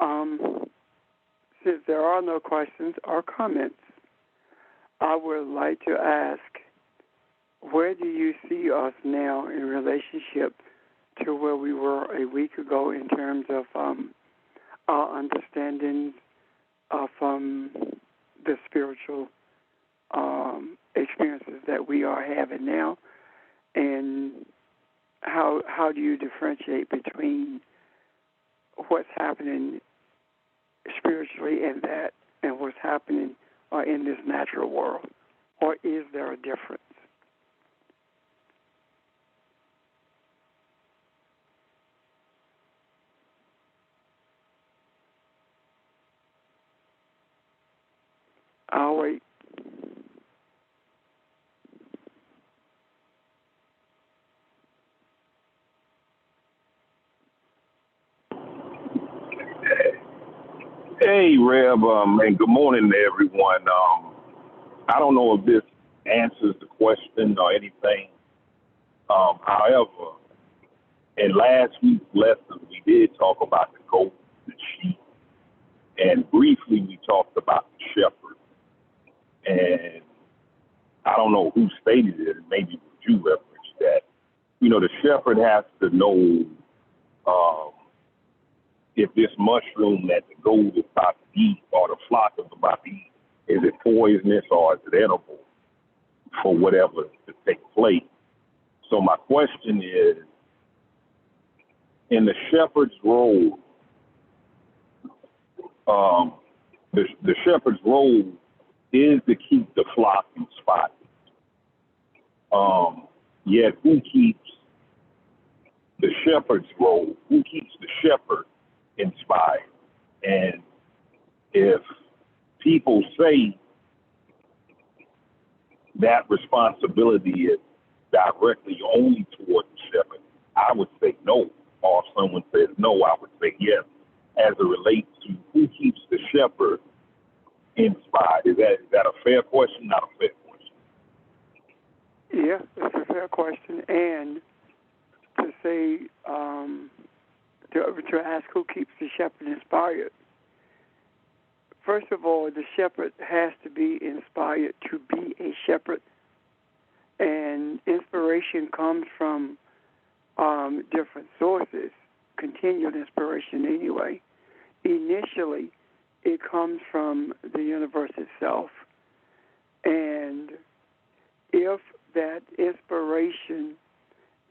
Um, since there are no questions or comments, I would like to ask, where do you see us now in relationship to where we were a week ago in terms of our understanding of the spiritual experiences that we are having now, and how do you differentiate between what's happening spiritually in that and what's happening in this natural world, or is there a difference? I'll wait. Hey, Reb, and good morning to everyone. I don't know if this answers the question or anything. However, in last week's lesson, we did talk about the goat, the sheep, and briefly we talked about the shepherd. And I don't know who stated it, maybe you referenced that. You know, the shepherd has to know um, if this mushroom that the goat is about to eat or the flock is about to eat, is it poisonous or is it edible for whatever to take place? So my question is, in the shepherd's role, um, the shepherd's role is to keep the flock inspired. Yet who keeps the shepherd's role? Who keeps the shepherd inspired? And if people say that responsibility is directly only toward the shepherd, I would say no. Or if someone says no, I would say yes, as it relates to who keeps the shepherd inspired. Is that a fair question? Not a fair question. Yeah, that's a fair question. And to say, to ask who keeps the shepherd inspired, first of all, the shepherd has to be inspired to be a shepherd. And inspiration comes from different sources, continued inspiration anyway. Initially, it comes from the universe itself. And if that inspiration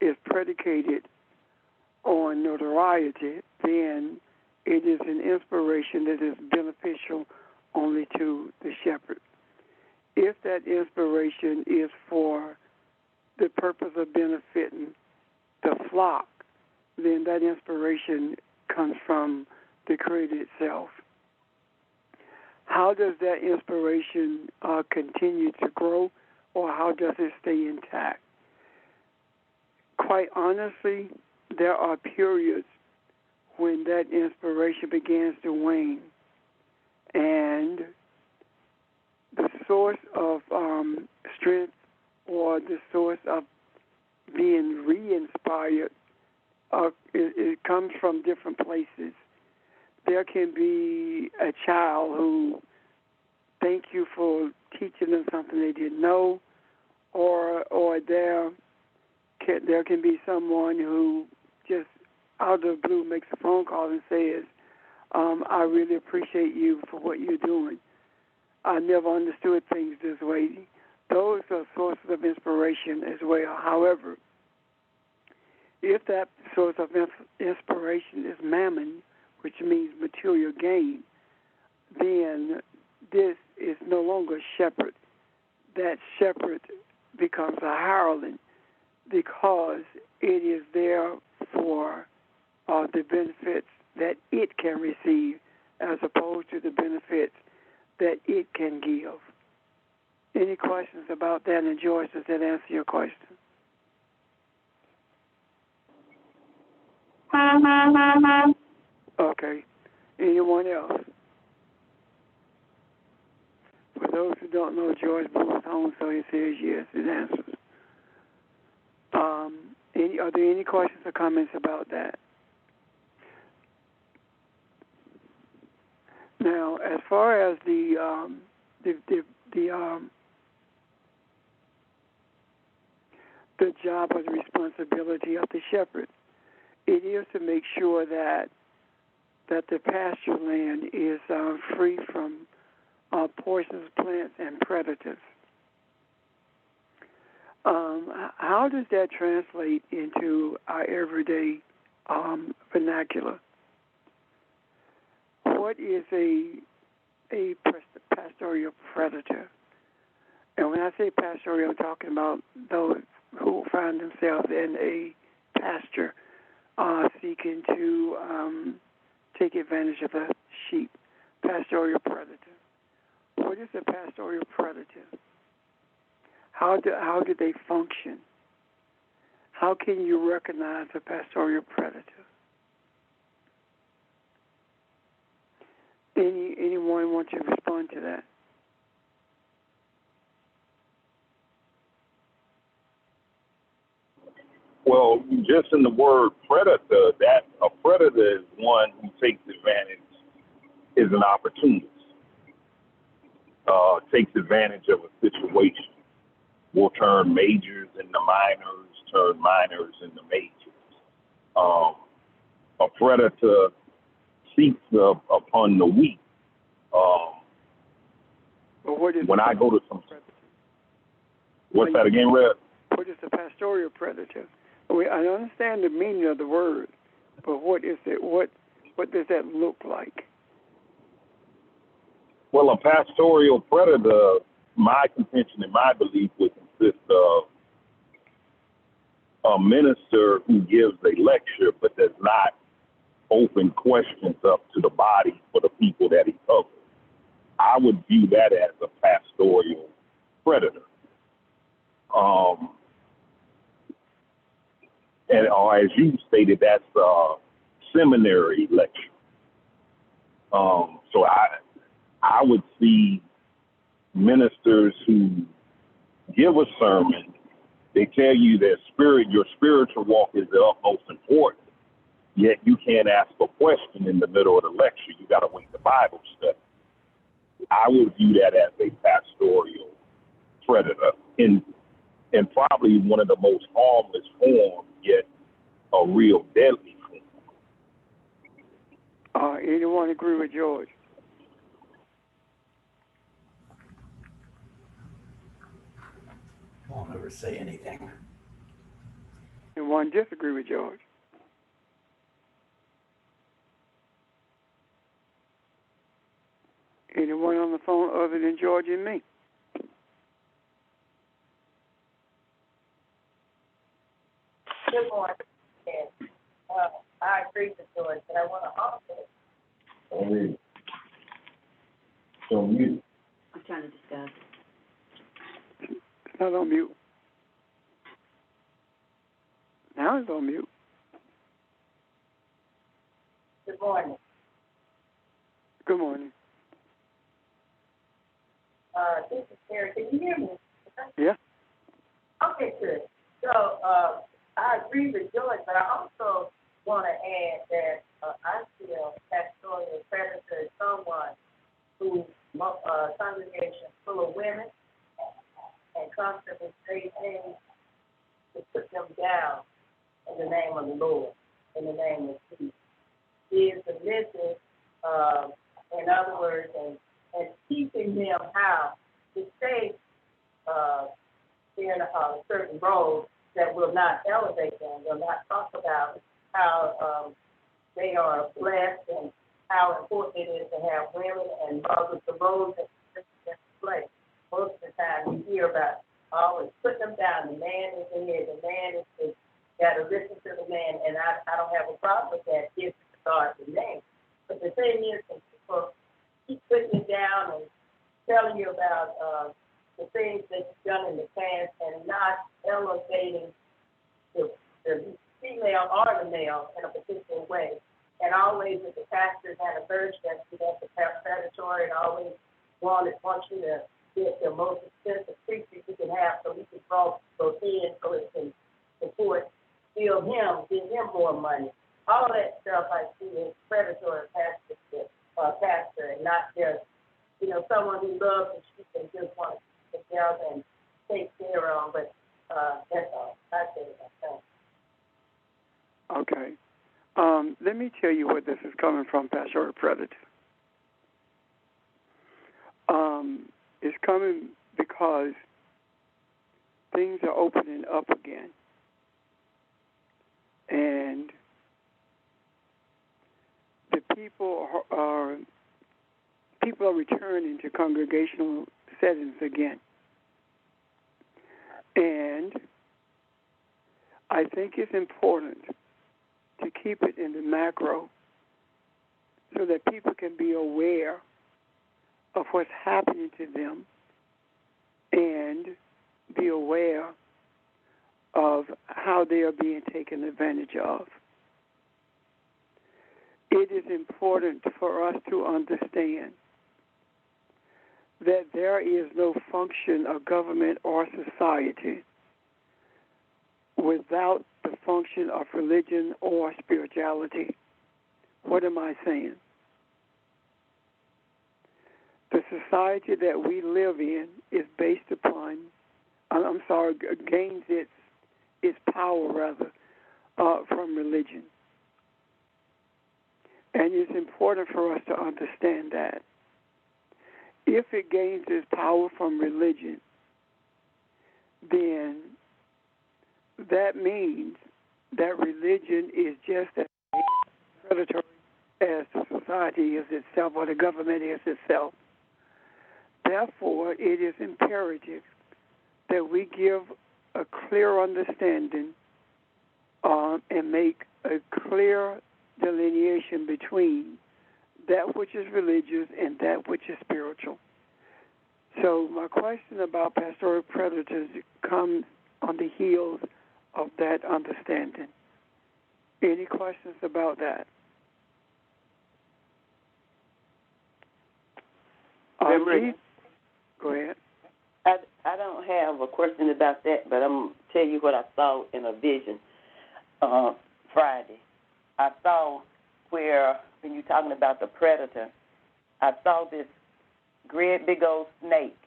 is predicated on notoriety, then it is an inspiration that is beneficial only to the shepherd. If that inspiration is for the purpose of benefiting the flock, then that inspiration comes from the Creator itself. How does that inspiration continue to grow, or how does it stay intact? Quite honestly, there are periods when that inspiration begins to wane, and the source of strength or the source of being re-inspired, it comes from different places. There can be a child who thank you for teaching them something they didn't know, or there can be someone who just out of the blue makes a phone call and says, I really appreciate you for what you're doing. I never understood things this way. Those are sources of inspiration as well. However, if that source of inspiration is mammon, which means material gain, then this is no longer a shepherd. That shepherd becomes a hireling because it is there for the benefits that it can receive as opposed to the benefits that it can give. Any questions about that? And George, does that answer your question? Okay. Anyone else? For those who don't know, George blew his home, so he says yes, it answers. Are there any questions or comments about that? Now, as far as the job or the responsibility of the shepherd, it is to make sure that the pasture land is free from poisonous plants and predators. How does that translate into our everyday vernacular? What is a pastoral predator? And when I say pastoral, I'm talking about those who find themselves in a pasture seeking to take advantage of the sheep. Pastoral predator. What is a pastoral predator? How do they function? How can you recognize a pastoral predator? Anyone want to respond to that? Well, just in the word predator, that a predator is one who takes advantage, is an opportunist, takes advantage of a situation. Will turn majors into minors, turn minors into majors. A predator seeks upon the weak. When I go to some, what's that again, Red? What is a pastoral predator? I understand the meaning of the word, but what is it? What does that look like? Well, a pastoral predator, my contention and my belief would consist of a minister who gives a lecture but does not open questions up to the body for the people that he covers. I would view that as a pastoral predator. And as you stated, that's a seminary lecture. So I would see ministers who give a sermon. They tell you that your spiritual walk is the utmost important, yet you can't ask a question in the middle of the lecture. You got to wait the Bible study. I would view that as a pastoral predator and probably one of the most harmless forms, yet a real deadly form. Anyone agree with George? Won't ever say anything. Anyone disagree with George? Anyone on the phone other than George and me? Good morning. I agree with George, but I want to also. So mute. I'm trying to discuss. It's not on mute. Now it's on mute. Good morning. Good morning. This is Sarah. Can you hear me? Yeah. Okay, good. So I agree with George, but I also want to add that I feel pastoral predator is someone whose congregation is full of women and constantly say things to put them down in the name of the Lord, in the name of Jesus. He is submissive, in other words, and teaching them how to stay in a certain role that will not elevate them, will not talk about how they are blessed and how important it is to have women and mothers, the roles that Christians play. Most of the time we hear about always put them down. The man is the head. The man is got to listen to the man, and I don't have a problem with that if it's God the name. But the thing is, when people keep putting it down and telling you about the things that you've done in the past and not elevating the female or the male in a particular way. And always, if the pastors had a verse that's predatory and always wants you to get the most expensive preacher you can have so we can draw those in so it can support, give him more money. All that stuff I see is predatory pastorship. pastor, and not just, someone who loves the sheep and just wants to take care of and take care of them. But that's all. I say that. Okay. Let me tell you where this is coming from, Pastoral Predator. It's coming because things are opening up again. And the people are returning to congregational settings again. And I think it's important to keep it in the macro so that people can be aware of what's happening to them and be aware of how they are being taken advantage of. It is important for us to understand that there is no function of government or society without the function of religion or spirituality. What am I saying? The society that we live in is based upon, gains its power, from religion. And it's important for us to understand that. If it gains its power from religion, then that means that religion is just as predatory as the society is itself or the government is itself. Therefore, it is imperative that we give a clear understanding and make a clear delineation between that which is religious and that which is spiritual. So my question about pastoral predators comes on the heels of that understanding. Any questions about that? Go ahead. I don't have a question about that, but I'm going to tell you what I saw in a vision Friday. I saw where, when you're talking about the predator, I saw this great big old snake,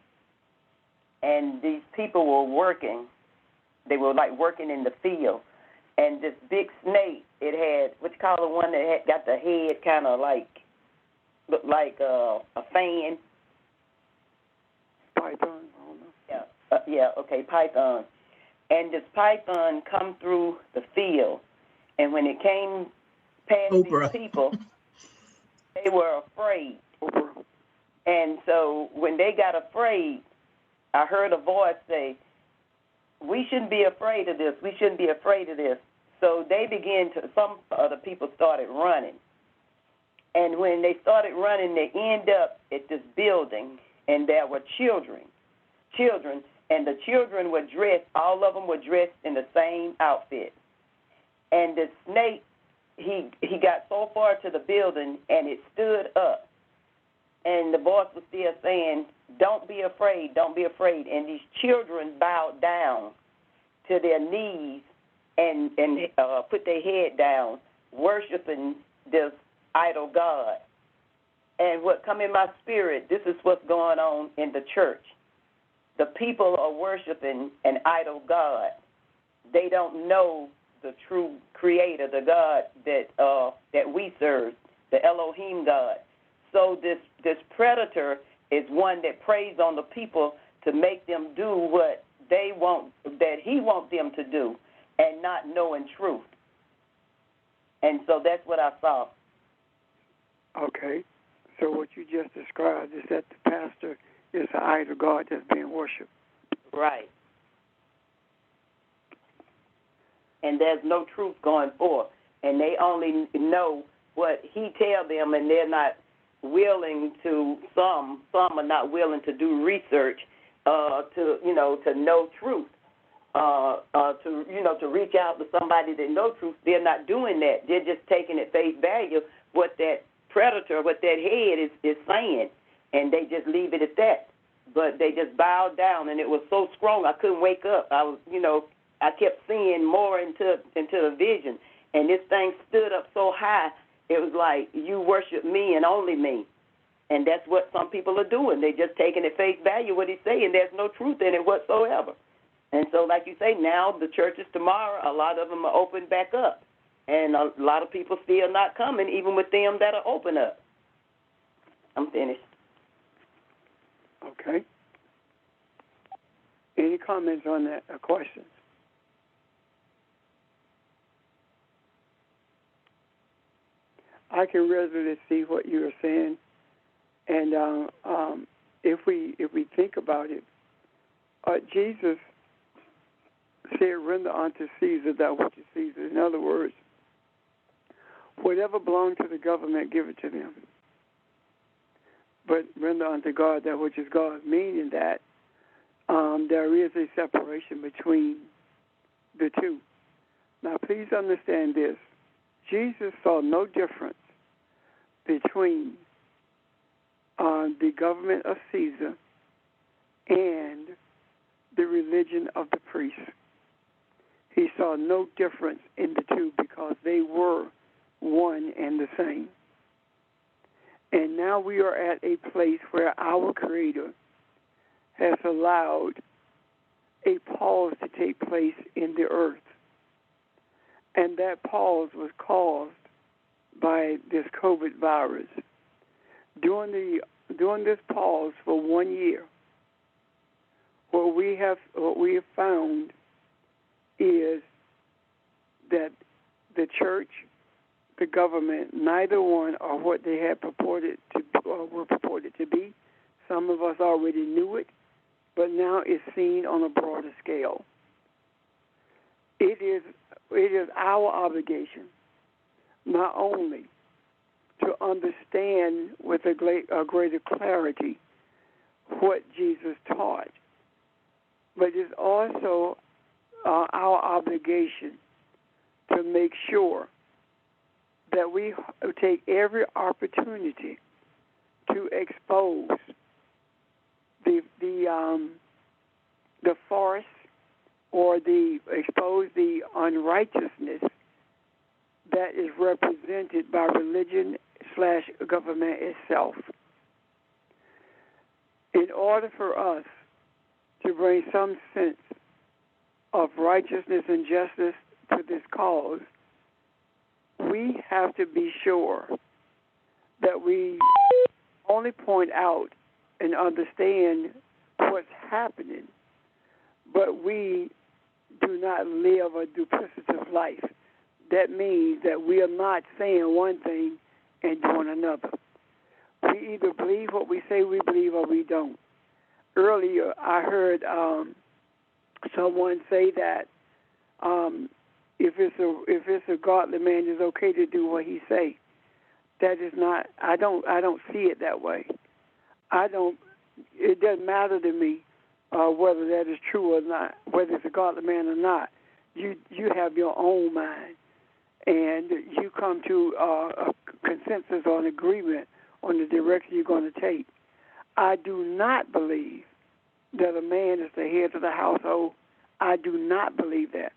and these people were working. They were like working in the field, and this big snake, it had, what you call the one that had got the head kind of like, looked like a fan. Python. Python. And this python come through the field, and when it came past Oprah. these people, they were afraid. Oprah. And so when they got afraid, I heard a voice say, we shouldn't be afraid of this. We shouldn't be afraid of this. So they began to, some other people started running. And when they started running, they end up at this building, and there were children, and the children were dressed, all of them were dressed in the same outfit. And the snake, he got so far to the building, and it stood up. And the voice was still saying, don't be afraid, don't be afraid. And these children bowed down to their knees and put their head down, worshiping this idol god. And what come in my spirit, this is what's going on in the church. The people are worshiping an idol god. They don't know the true creator, the God that we serve, the Elohim God. So this predator is one that preys on the people to make them do what they want, that he wants them to do, and not knowing truth. And so that's what I saw. Okay. So what you just described is that the pastor is an idol god that's being worshipped. Right. And there's no truth going forth. And they only know what he tells them, and they're not willing to, some are not willing to do research to know truth. To reach out to somebody that knows truth. They're not doing that. They're just taking at face value what that predator, what that head is saying, and they just leave it at that. But they just bowed down, and it was so strong I couldn't wake up. I was, I kept seeing more into the vision, and this thing stood up so high It was like, you worship me and only me. And that's what some people are doing. They're just taking at face value what he's saying. There's no truth in it whatsoever. And so, like you say, now the churches tomorrow, a lot of them are open back up. And a lot of people still not coming, even with them that are open up. I'm finished. Okay. Any comments on that or questions? I can readily see what you are saying, and if we think about it, Jesus said, "Render unto Caesar that which is Caesar." In other words, whatever belongs to the government, give it to them. But render unto God that which is God, meaning that there is a separation between the two. Now, please understand this. Jesus saw no difference between the government of Caesar and the religion of the priests. He saw no difference in the two because they were one and the same. And now we are at a place where our Creator has allowed a pause to take place in the earth. And that pause was caused by this COVID virus. During this pause for 1 year, what we have found is that the church, the government, neither one are what they had purported to or were purported to be. Some of us already knew it, but now it's seen on a broader scale. It is our obligation not only to understand with a greater clarity what Jesus taught, but it's also our obligation to make sure that we take every opportunity to expose the farce or expose the unrighteousness that is represented by religion/government itself. In order for us to bring some sense of righteousness and justice to this cause, we have to be sure that we only point out and understand what's happening, but we do not live a duplicitous life. That means that we are not saying one thing and doing another. We either believe what we say we believe or we don't. Earlier, I heard someone say that if it's a godly man, it's okay to do what he say. That is not. I don't see it that way. It doesn't matter to me whether that is true or not, whether it's a godly man or not. You have your own mind, and you come to a consensus or an agreement on the direction you're going to take. I do not believe that a man is the head of the household. I do not believe that.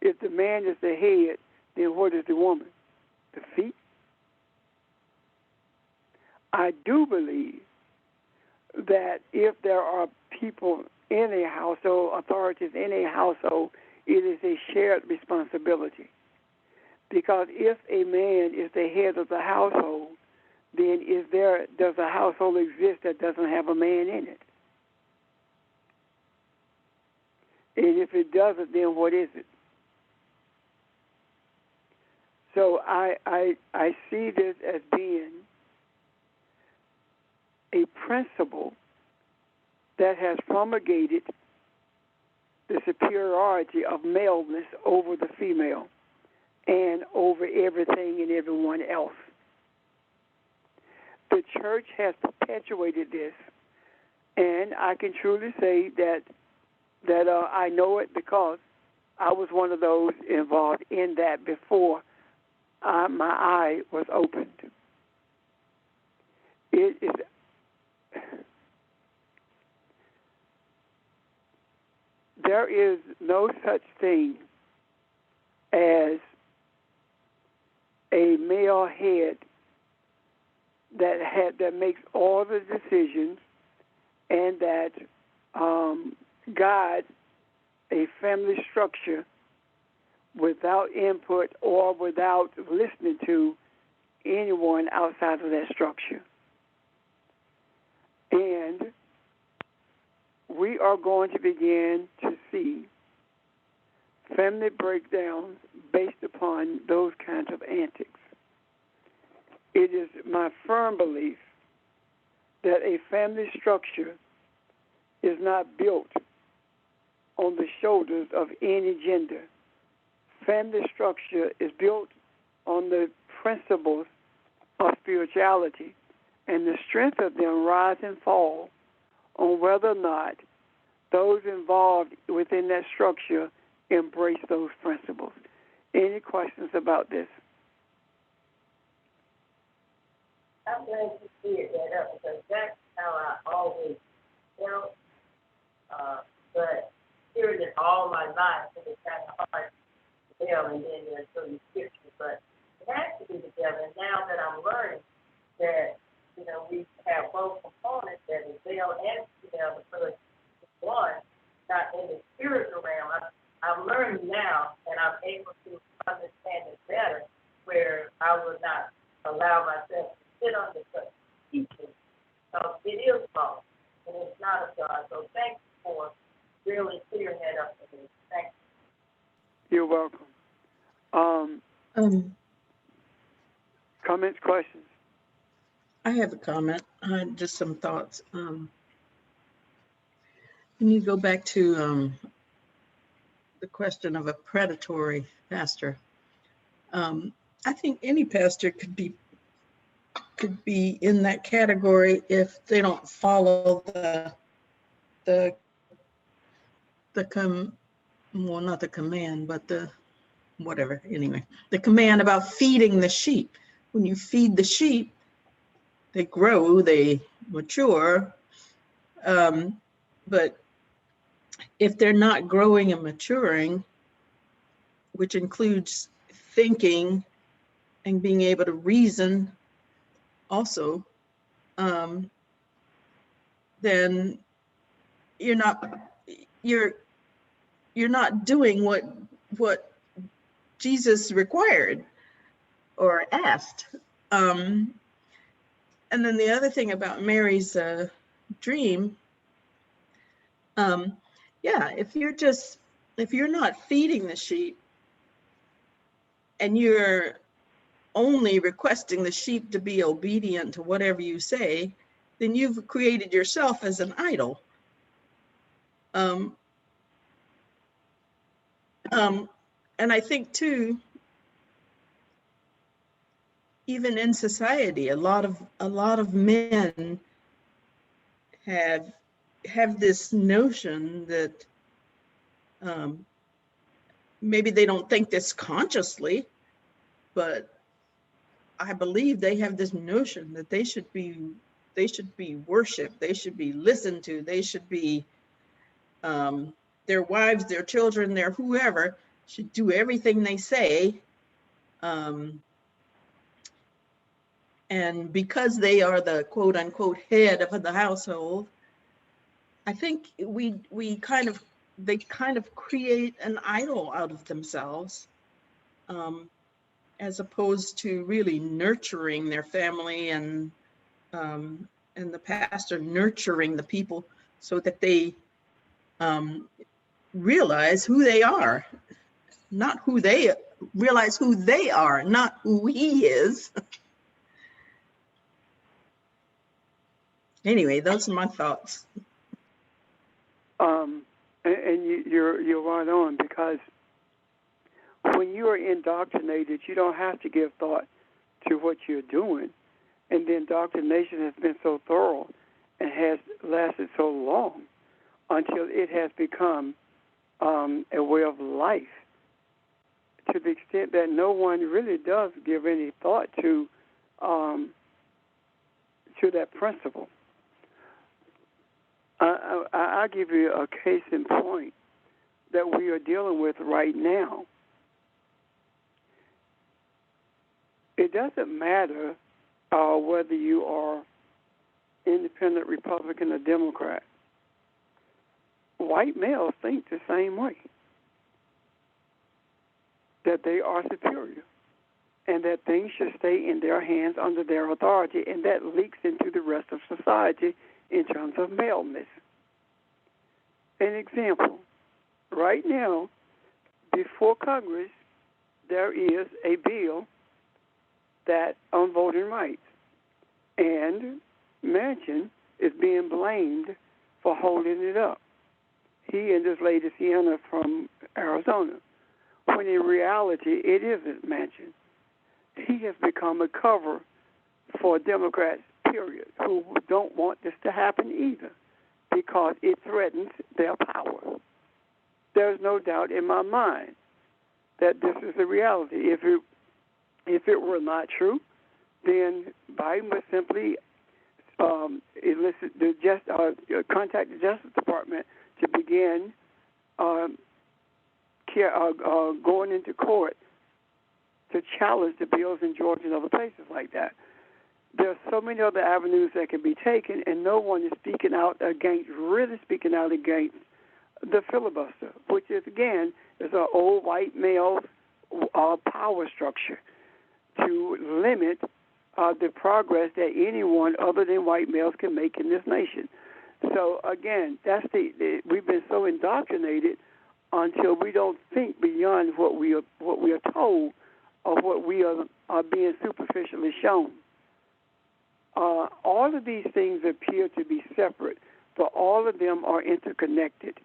If the man is the head, then what is the woman? The feet? I do believe that if there are people in a household, authorities in a household, it is a shared responsibility. Because if a man is the head of the household, then does a household exist that doesn't have a man in it? And if it doesn't, then what is it? So I see this as being a principle that has promulgated the superiority of maleness over the female and over everything and everyone else. The church has perpetuated this, and I can truly say that I know it because I was one of those involved in that before my eye was opened. It is. There is no such thing as a male head that makes all the decisions and that guides a family structure without input or without listening to anyone outside of that structure. And we are going to begin to see family breakdowns based upon those kinds of antics. It is my firm belief that a family structure is not built on the shoulders of any gender. Family structure is built on the principles of spirituality, and the strength of them rise and fall on whether or not those involved within that structure embrace those principles. Any questions about this? I'm glad you cleared that up because that's how I always felt. But hearing it all my life, it was kind of hard to tell, and then there's certain scriptures, but it has to be together. And now that I'm learning that, we have both components, that is male and female, because it's one, not in the spiritual realm. I'm learning now, and I'm able to understand it better, where I will not allow myself to sit under such teaching. So it is false, and it's not of God. So thank you for really clearing that up for me. Thank you. You're welcome. Comments, questions? I have a comment. Just some thoughts. When you go back to the question of a predatory pastor, I think any pastor could be in that category if they don't follow not the command, but the command about feeding the sheep. When you feed the sheep, they grow, they mature. But if they're not growing and maturing, which includes thinking and being able to reason also, then you're not doing what Jesus required or asked. And then the other thing about Mary's dream, if you're not feeding the sheep and you're only requesting the sheep to be obedient to whatever you say, then you've created yourself as an idol. And I think too, even in society, a lot of men have this notion that maybe they don't think this consciously, but I believe they have this notion that they should be worshipped, they should be listened to, they should be their wives, their children, their whoever should do everything they say. And because they are the quote unquote head of the household, I think they kind of create an idol out of themselves, as opposed to really nurturing their family and the pastor nurturing the people so that they realize who they are, not who they realize who they are, not who he is. Anyway, those are my thoughts. And you're right on, because when you are indoctrinated, you don't have to give thought to what you're doing. And the indoctrination has been so thorough and has lasted so long until it has become a way of life, to the extent that no one really does give any thought to that principle. I'll give you a case in point that we are dealing with right now. it doesn't matter whether you are independent, Republican, or Democrat. White males think the same way, that they are superior and that things should stay in their hands under their authority, and that leaks into the rest of society in terms of maleness. An example, right now, before Congress, there is a bill that on voting rights, and Manchin is being blamed for holding it up. He and this lady Sienna from Arizona, when in reality it isn't Manchin. He has become a cover for Democrats, period, who don't want this to happen either, because it threatens their power. There's no doubt in my mind that this is the reality. If it were not true, then Biden would simply contact the Justice Department to begin going into court to challenge the bills in Georgia and other places like that. There are so many other avenues that can be taken, and no one is really speaking out against the filibuster, which is, again, is an old white male power structure to limit the progress that anyone other than white males can make in this nation. So again, that's we've been so indoctrinated until we don't think beyond what we are told or what we are being superficially shown. All of these things appear to be separate, but all of them are interconnected,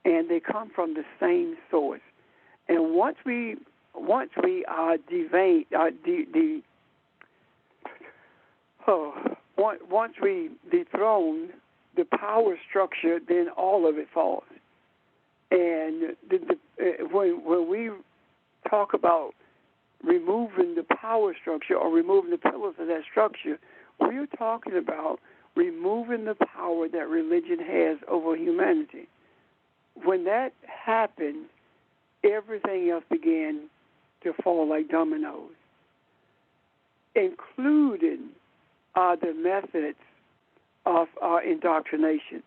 and they come from the same source. And once we dethrone the power structure, then all of it falls. And when we talk about removing the power structure or removing the pillars of that structure, we're talking about removing the power that religion has over humanity. When that happened, everything else began to fall like dominoes, including the methods of indoctrination.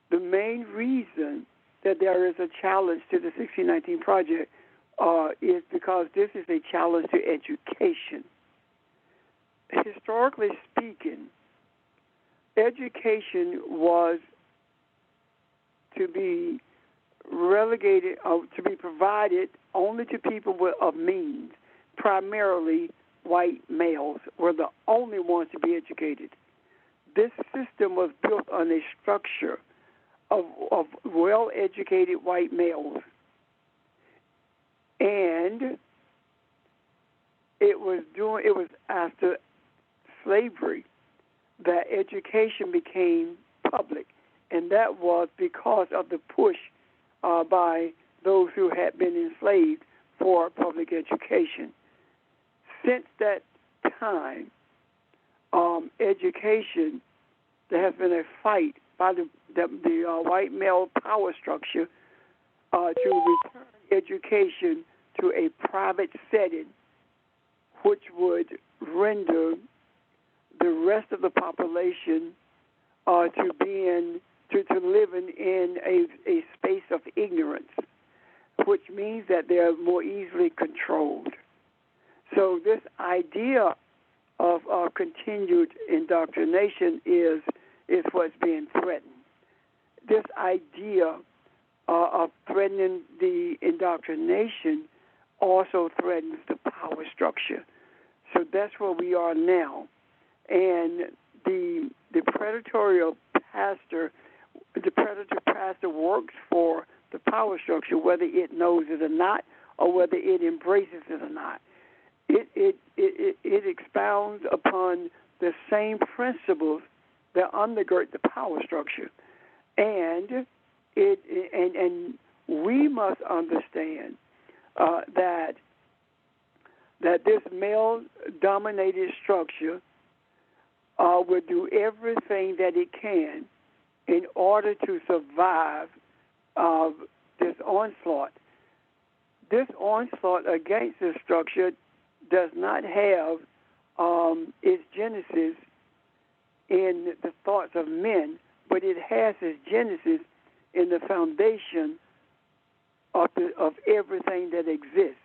The main reason that there is a challenge to the 1619 Project is because this is a challenge to education. Historically speaking, education was to be relegated, to be provided only to people of means. Primarily, white males were the only ones to be educated. This system was built on a structure of well-educated white males, and it was after slavery that education became public, and that was because of the push by those who had been enslaved for public education. Since that time, education, there has been a fight by the white male power structure to return education to a private setting, which would render the rest of the population to living in a space of ignorance, which means that they are more easily controlled. So this idea of continued indoctrination is what's being threatened. This idea of threatening the indoctrination also threatens the power structure. So that's where we are now. And the predator pastor works for the power structure, whether it knows it or not, or whether it embraces it or not. It expounds upon the same principles that undergird the power structure, and we must understand that this male-dominated structure will do everything that it can in order to survive this onslaught. This onslaught against this structure does not have its genesis in the thoughts of men, but it has its genesis in the foundation of everything that exists,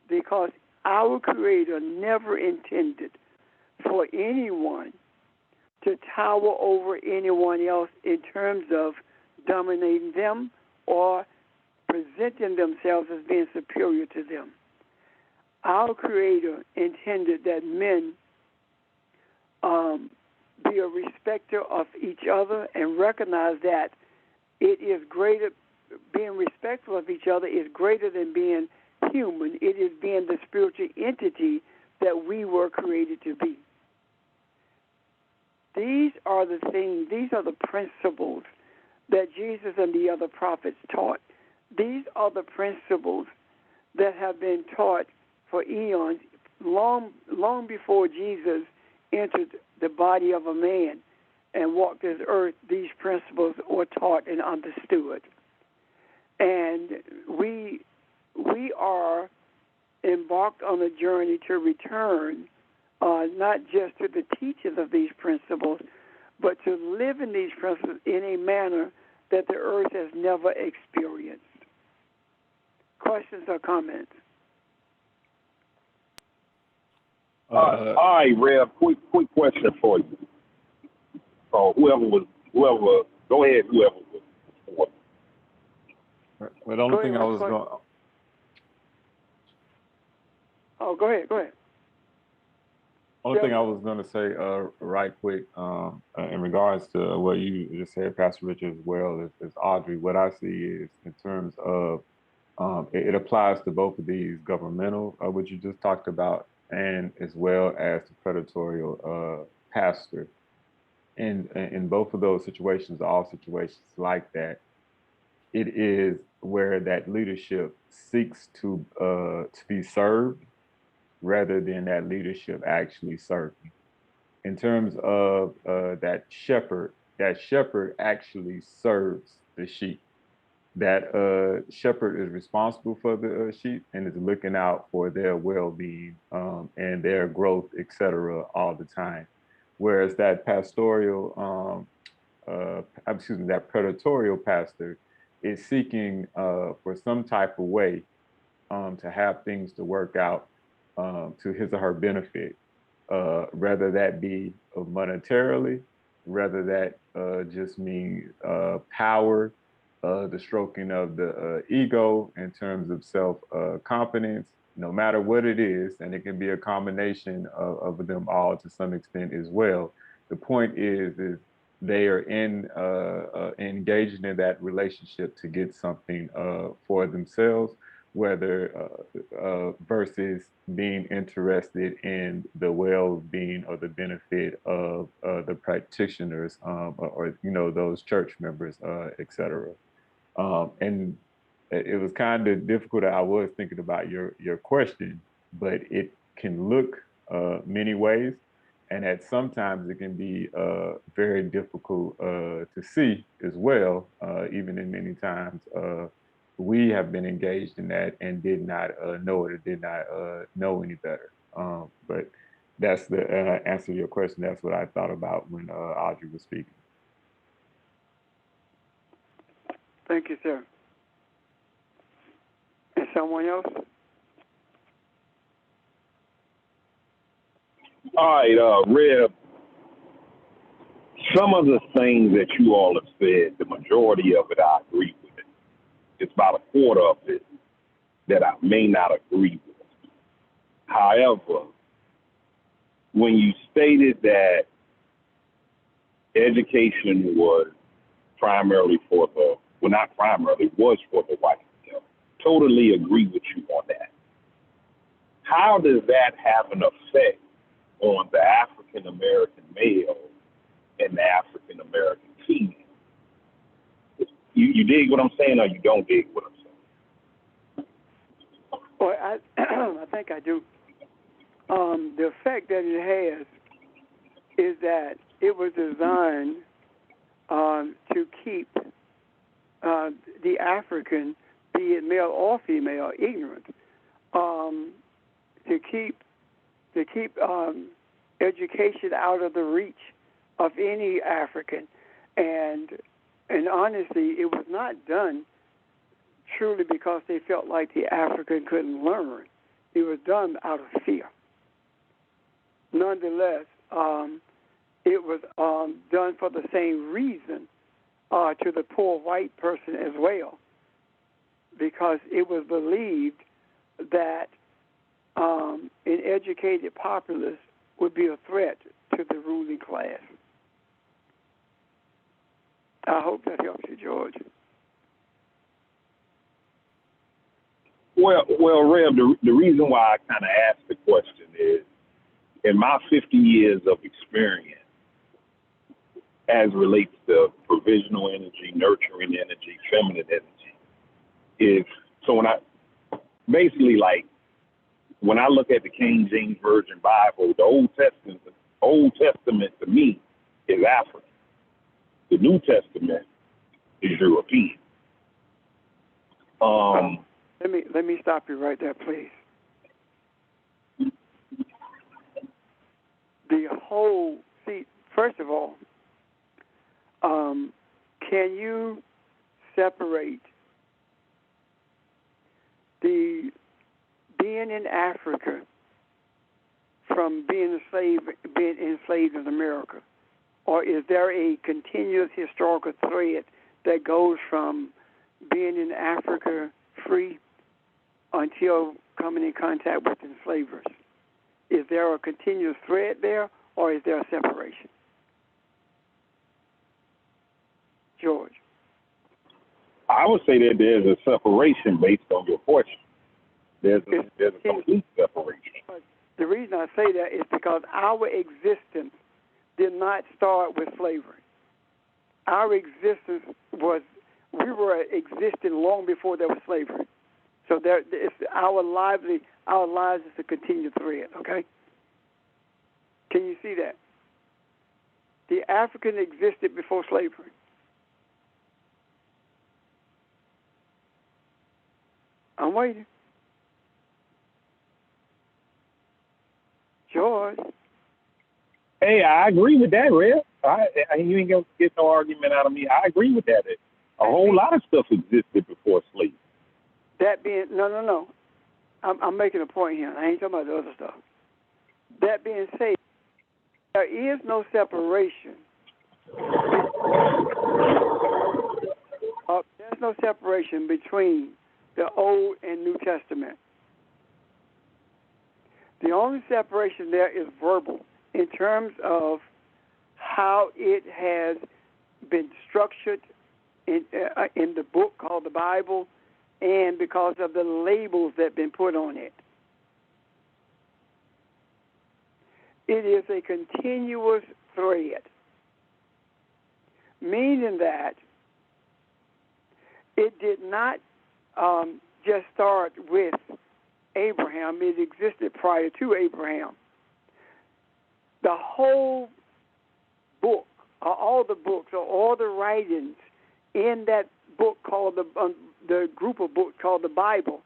because our Creator never intended for anyone to tower over anyone else in terms of dominating them or presenting themselves as being superior to them. Our Creator intended that men be a respecter of each other and recognize that it is greater, being respectful of each other is greater than being human. It is being the spiritual entity that we were created to be. These are the things, these are the principles that Jesus and the other prophets taught. These are the principles that have been taught for eons, long before Jesus entered the body of a man and walked this earth. These principles were taught and understood. And we are embarked on a journey to return not just to the teachings of these principles, but to live in these principles in a manner that the earth has never experienced. Questions or comments? All right, Rev. Quick question for you. Whoever, go ahead. Whoever was. Well, the only thing I was going. Oh, go ahead. Only thing I was going to say, right quick, in regards to what you just said, Pastor Richard, as well as Audrey, what I see is in terms of it applies to both of these governmental, what you just talked about, and as well as the predatorial pastor. In both of those situations, all situations like that, it is where that leadership seeks to be served rather than that leadership actually serving. In terms of that shepherd actually serves the sheep. That shepherd is responsible for the sheep and is looking out for their well-being and their growth, etc., all the time. Whereas that pastoral, that predatorial pastor is seeking for some type of way to have things to work out to his or her benefit, whether that be monetarily, whether that just means power, the stroking of the ego in terms of self-confidence, no matter what it is, and it can be a combination of them all to some extent as well. The point is they are engaging in that relationship to get something for themselves, whether versus being interested in the well-being or the benefit of the practitioners or those church members, etc. And it was kind of difficult. I was thinking about your question, but it can look many ways, and at sometimes it can be very difficult to see as well. Even in many times, we have been engaged in that and did not know it or did not know any better. But that's the answer to your question. That's what I thought about when Audrey was speaking. Thank you, sir. And someone else? All right, Rev. Some of the things that you all have said, the majority of it, I agree with it. It's about a quarter of it that I may not agree with. However, when you stated that education was primarily for the, well, not primarily, was for the white male, totally agree with you on that. How does that have an effect on the African American male and the African American female? You dig what I'm saying, or you don't dig what I'm saying? Well, I think I do. The effect that it has is that it was designed to keep the African, be it male or female, ignorant, to keep to keep education out of the reach of any African. And honestly, it was not done truly because they felt like the African couldn't learn. It was done out of fear. Nonetheless, it was done for the same reason to the poor white person as well, because it was believed that an educated populace would be a threat to the ruling class. I hope that helps you, George. Well, Rev, the reason why I kind of asked the question is, in my 50 years of experience, as relates to provisional energy, nurturing energy, feminine energy, is so when I basically like when I look at the King James Version Bible, the Old Testament to me is African. The New Testament is European. Let me stop you right there, please. First of all, can you separate the being in Africa from being enslaved in America? Or is there a continuous historical thread that goes from being in Africa free until coming in contact with enslavers? Is there a continuous thread there, or is there a separation? George? I would say that there's a separation based on your question. There's a complete separation. The reason I say that is because our existence did not start with slavery. Our existence we were existing long before there was slavery. So our lives is a continued thread, okay? Can you see that? The African existed before slavery. I'm waiting. George? Hey, I agree with that, Red. You ain't gonna get no argument out of me. I agree with that. A whole lot of stuff existed before slavery. That being no. I'm making a point here. I ain't talking about the other stuff. That being said, there is no separation. There's no separation between the Old and New Testament. The only separation there is verbal in terms of how it has been structured in the book called the Bible, and because of the labels that have been put on it. It is a continuous thread, meaning that it did not just start with Abraham. It existed prior to Abraham. The whole book, or all the books, or all the writings in that book called the group of books called the Bible,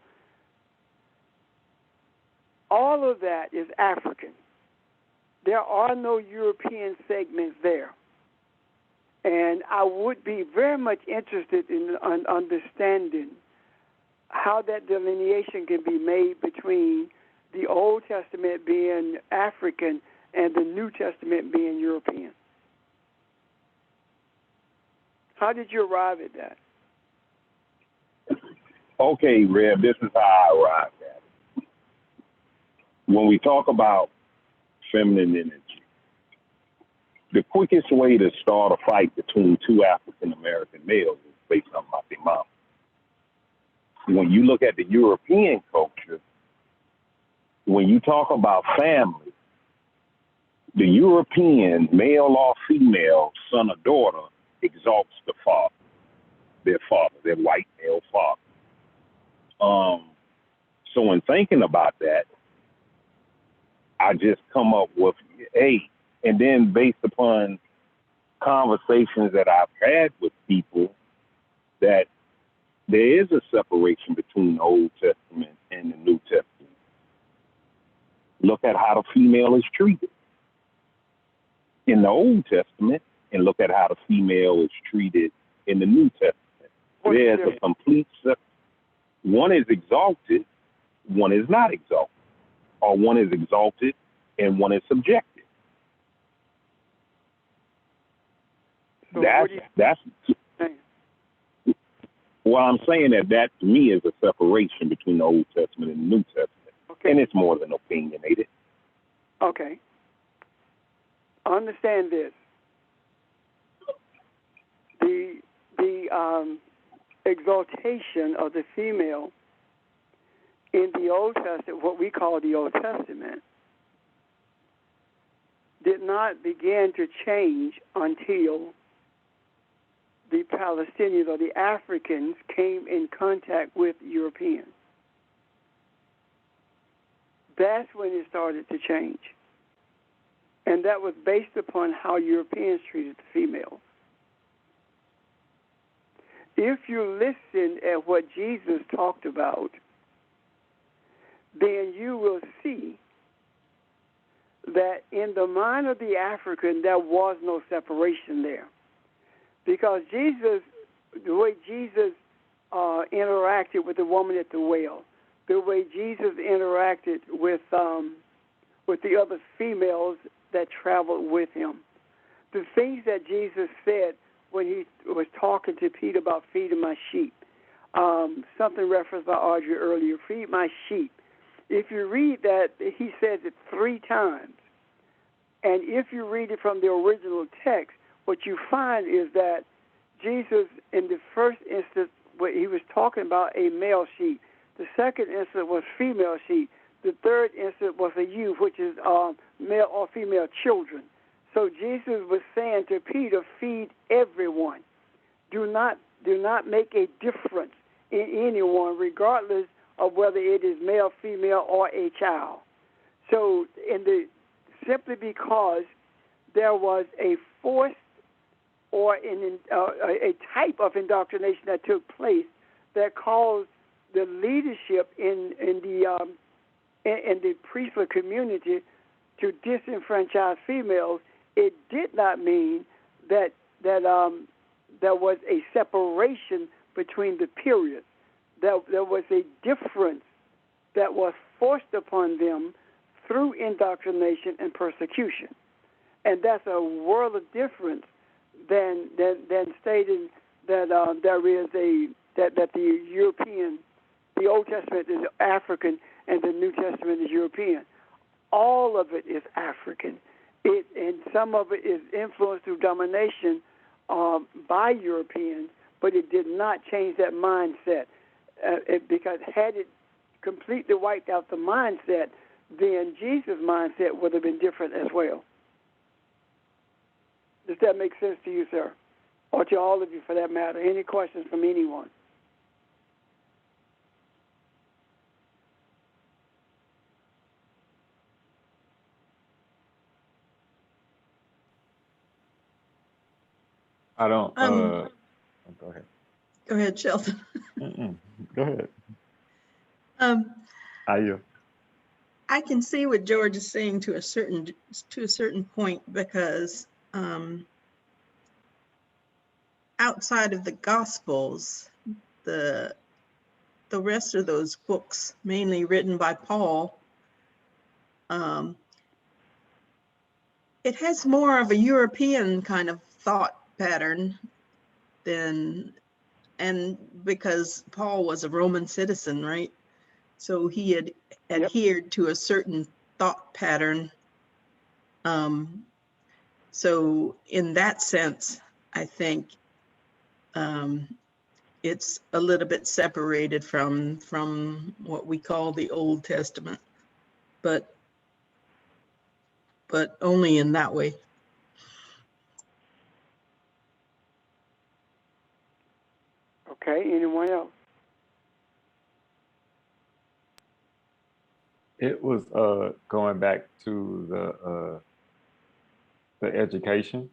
all of that is African. There are no European segments there. And I would be very much interested in understanding how that delineation can be made between the Old Testament being African and the New Testament being European. How did you arrive at that? Okay, Reb, this is how I arrived at it. When we talk about feminine energy, the quickest way to start a fight between two African-American males is based on Matimama. When you look at the European culture, when you talk about family, the European, male or female, son or daughter, exalts the father, their white male father. So in thinking about that, I just come up with, and then based upon conversations that I've had with people, that there is a separation between the Old Testament and the New Testament. look at how the female is treated in the Old Testament, and look at how the female is treated in the New Testament. There's a complete one is exalted, one is not exalted, or one is exalted and one is subjected. So that's well, I'm saying that to me is a separation between the Old Testament and the New Testament, and it's more than opinionated. Okay. Understand this. The exaltation of the female in the Old Testament, what we call the Old Testament, did not begin to change until the Palestinians or the Africans came in contact with Europeans. That's when it started to change. And that was based upon how Europeans treated the females. If you listen at what Jesus talked about, then you will see that in the mind of the African, there was no separation there. Because Jesus, the way Jesus interacted with the woman at the well, the way Jesus interacted with the other females that traveled with him, the things that Jesus said when he was talking to Peter about feeding my sheep, something referenced by Audrey earlier, feed my sheep. If you read that, he says it 3 times. And if you read it from the original text, what you find is that Jesus, in the first instance, he was talking about a male sheep. The second instance was female sheep. The third instance was a youth, which is male or female children. So Jesus was saying to Peter, feed everyone. Do not make a difference in anyone, regardless of whether it is male, female, or a child. So simply because there was a forced or a type of indoctrination that took place that caused the leadership in the priestly community to disenfranchise females, it did not mean that there was a separation between the periods. There was a difference that was forced upon them through indoctrination and persecution. And that's a world of difference than stating that that the European, the Old Testament is African and the New Testament is European. All of it is African. And some of it is influenced through domination by Europeans, but it did not change that mindset. Because had it completely wiped out the mindset, then Jesus' mindset would have been different as well. Does that make sense to you, sir? Or to all of you, for that matter? Any questions from anyone? I don't. Go ahead. Go ahead, Shelton. Go ahead. I can see what George is saying to a certain point, because outside of the Gospels, the rest of those books, mainly written by Paul, it has more of a European kind of thought pattern and because Paul was a Roman citizen, right? So he had adhered to a certain thought pattern. So in that sense, I think it's a little bit separated from what we call the Old Testament, but only in that way. Okay, anyone else? It was going back to the education,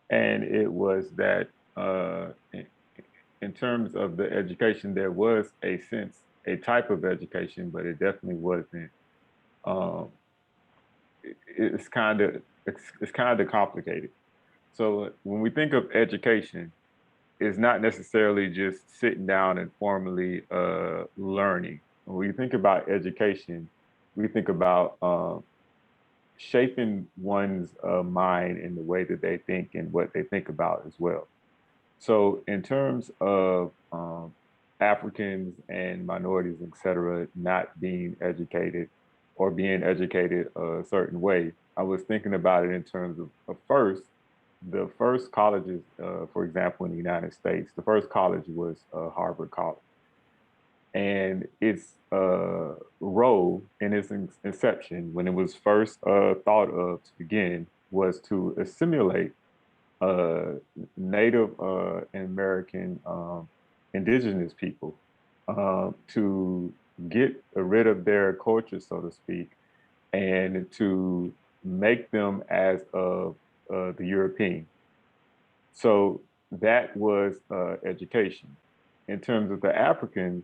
and it was that in terms of the education, there was a type of education, but it definitely wasn't um, it's kind of it's kind of complicated. So when we think of education, it's not necessarily just sitting down and formally learning. When we think about education, we think about shaping one's mind in the way that they think and what they think about as well. So in terms of Africans and minorities, et cetera, not being educated or being educated a certain way, I was thinking about it in terms of first, the first colleges, for example, in the United States, the first college was Harvard College. And its role in its inception, when it was first thought of to begin, was to assimilate Native American indigenous people to get rid of their culture, so to speak, and to make them as of the European. So that was education. In terms of the Africans,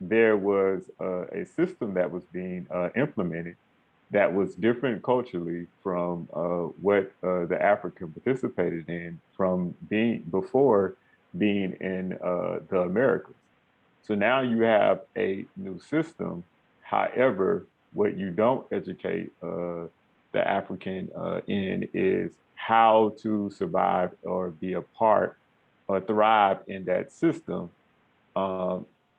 there was a system that was being implemented that was different culturally from what the African participated in from being before being in the Americas. So now you have a new system. However, what you don't educate the African in is how to survive or be a part or thrive in that system.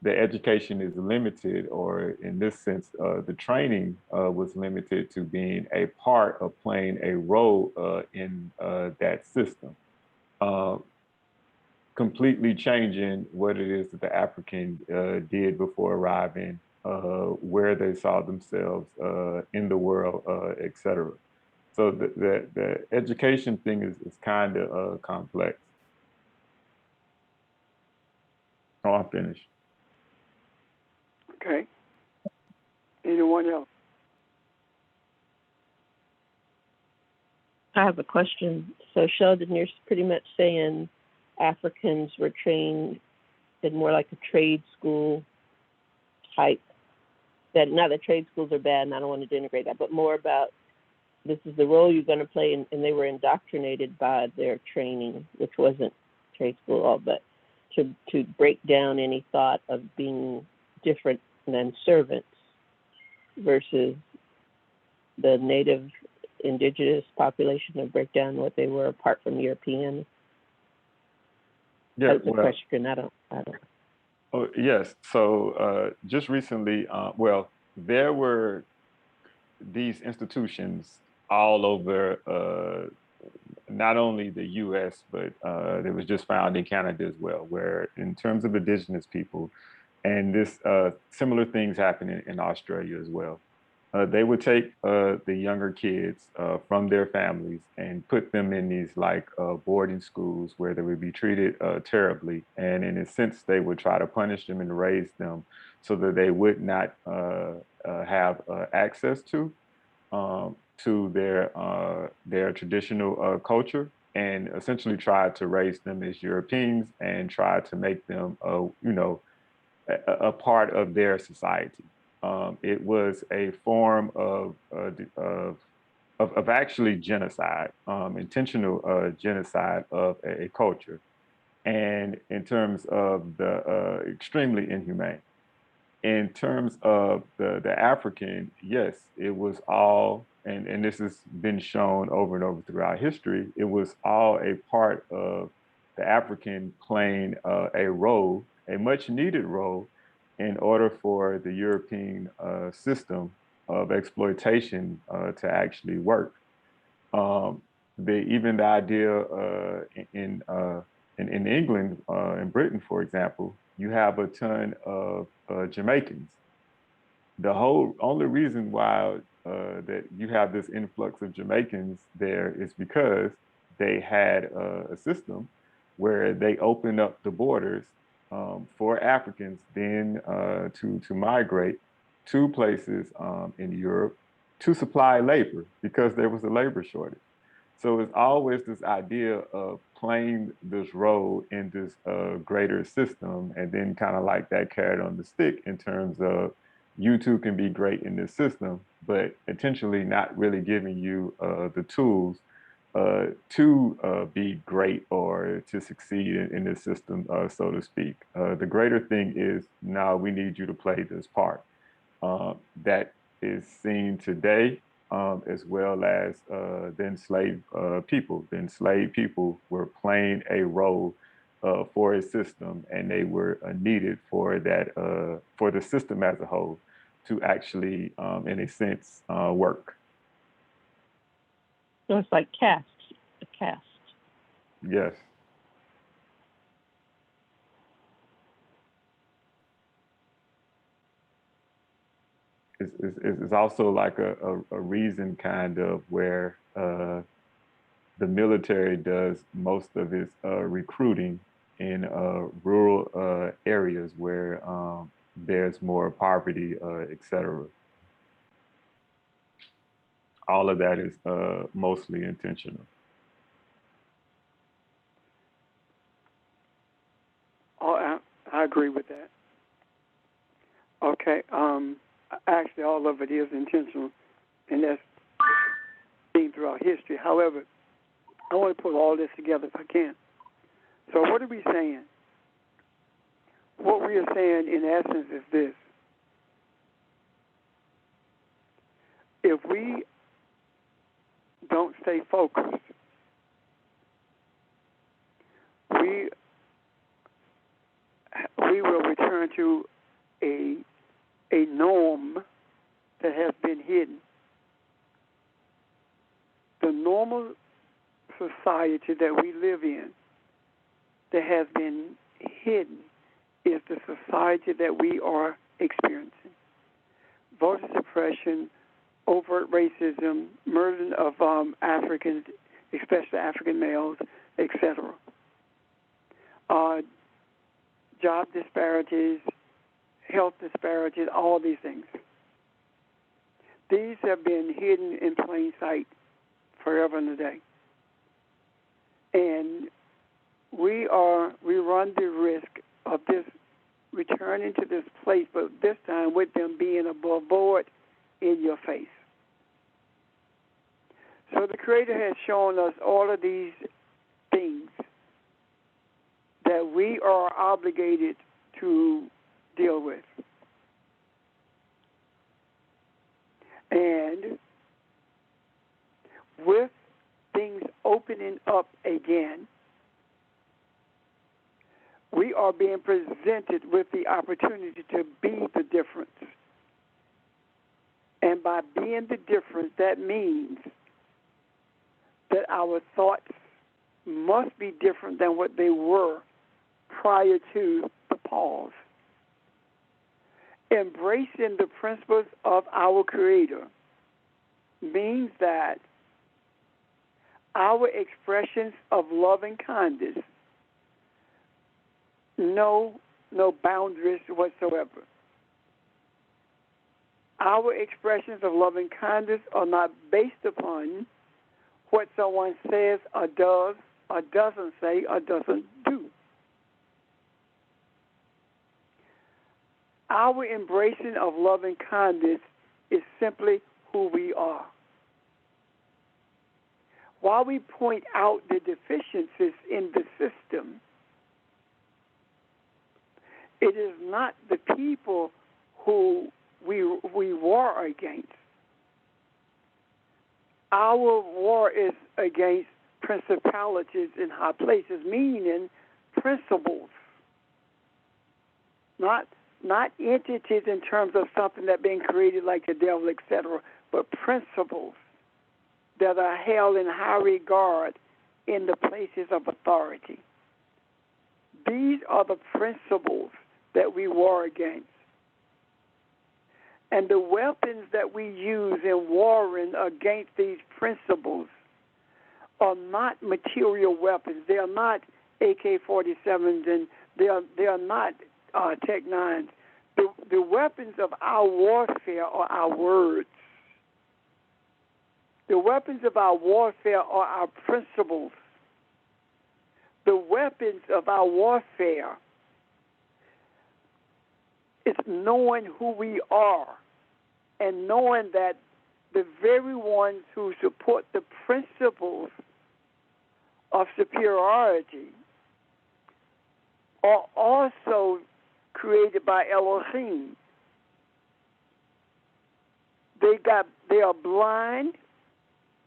The education is limited, or in this sense, the training was limited to being a part of playing a role in that system, completely changing what it is that the African did before arriving, where they saw themselves in the world, et cetera. So the education thing is kind of complex. Oh, I'm finished. Okay. Anyone else? I have a question. So Sheldon, you're pretty much saying Africans were trained in more like a trade school type. That not that trade schools are bad, and I don't want to denigrate that, but more about this is the role you're going to play, and they were indoctrinated by their training, which wasn't trade school all, but to break down any thought of being different than servants versus the native indigenous population, to break down what they were apart from European. Yeah, That's a question. I don't. Oh, yes. So just recently, there were these institutions all over not only the U.S., but it was just found in Canada as well, where in terms of indigenous people, and this similar things happen in Australia as well. They would take the younger kids from their families and put them in these like boarding schools where they would be treated terribly. And in a sense, they would try to punish them and raise them so that they would not have access to their traditional culture, and essentially try to raise them as Europeans and try to make them, a part of their society. It was a form of actually genocide, intentional genocide of a culture, and in terms of the extremely inhumane. In terms of the African, yes, it was all, and this has been shown over and over throughout history, it was all a part of the African playing a role, a much needed role, in order for the European system of exploitation to actually work. Even the idea in England, in Britain, for example, you have a ton of Jamaicans. The whole only reason why that you have this influx of Jamaicans there is because they had a system where they opened up the borders for Africans then to migrate to places in Europe to supply labor, because there was a labor shortage. So it's always this idea of playing this role in this greater system, and then kind of like that carrot on the stick in terms of you too can be great in this system, but intentionally not really giving you the tools to be great or to succeed in this system, so to speak. The greater thing is now we need you to play this part. That is seen today, as well as the enslaved people. The enslaved people were playing a role for a system, and they were needed for that, for the system as a whole to actually, in a sense, work. So it's like caste, a caste. Yes. It's also like a reason kind of where the military does most of its recruiting in rural areas where there's more poverty, etc. All of that is mostly intentional. Oh, I agree with that. Okay. Actually, all of it is intentional, and that's seen throughout history. However, I want to put all this together if I can. So what are we saying? What we are saying in essence is this. If we don't stay focused, we will return to a norm that has been hidden. The normal society that we live in that has been hidden is the society that we are experiencing. Voter suppression, overt racism, murder of Africans, especially African males, etc. Job disparities, health disparities, all these things. These have been hidden in plain sight forever and a day. And we run the risk of this returning to this place, but this time with them being above board in your face. So the Creator has shown us all of these things that we are obligated to deal with. And with things opening up again, we are being presented with the opportunity to be the difference. And by being the difference, that means that our thoughts must be different than what they were prior to the pause. Embracing the principles of our Creator means that our expressions of love and kindness know no boundaries whatsoever. Our expressions of love and kindness are not based upon what someone says or does or doesn't say or doesn't do. Our embracing of love and kindness is simply who we are. While we point out the deficiencies in the system, it is not the people who we war against. Our war is against principalities in high places, meaning principles, not entities in terms of something that's been created like the devil, etc., but principles that are held in high regard in the places of authority. These are the principles that we war against. And the weapons that we use in warring against these principles are not material weapons. They are not AK-47s, and they are not Tech-9s. The weapons of our warfare are our words. The weapons of our warfare are our principles. The weapons of our warfare It's knowing who we are and knowing that the very ones who support the principles of superiority are also created by Elohim. They are blind.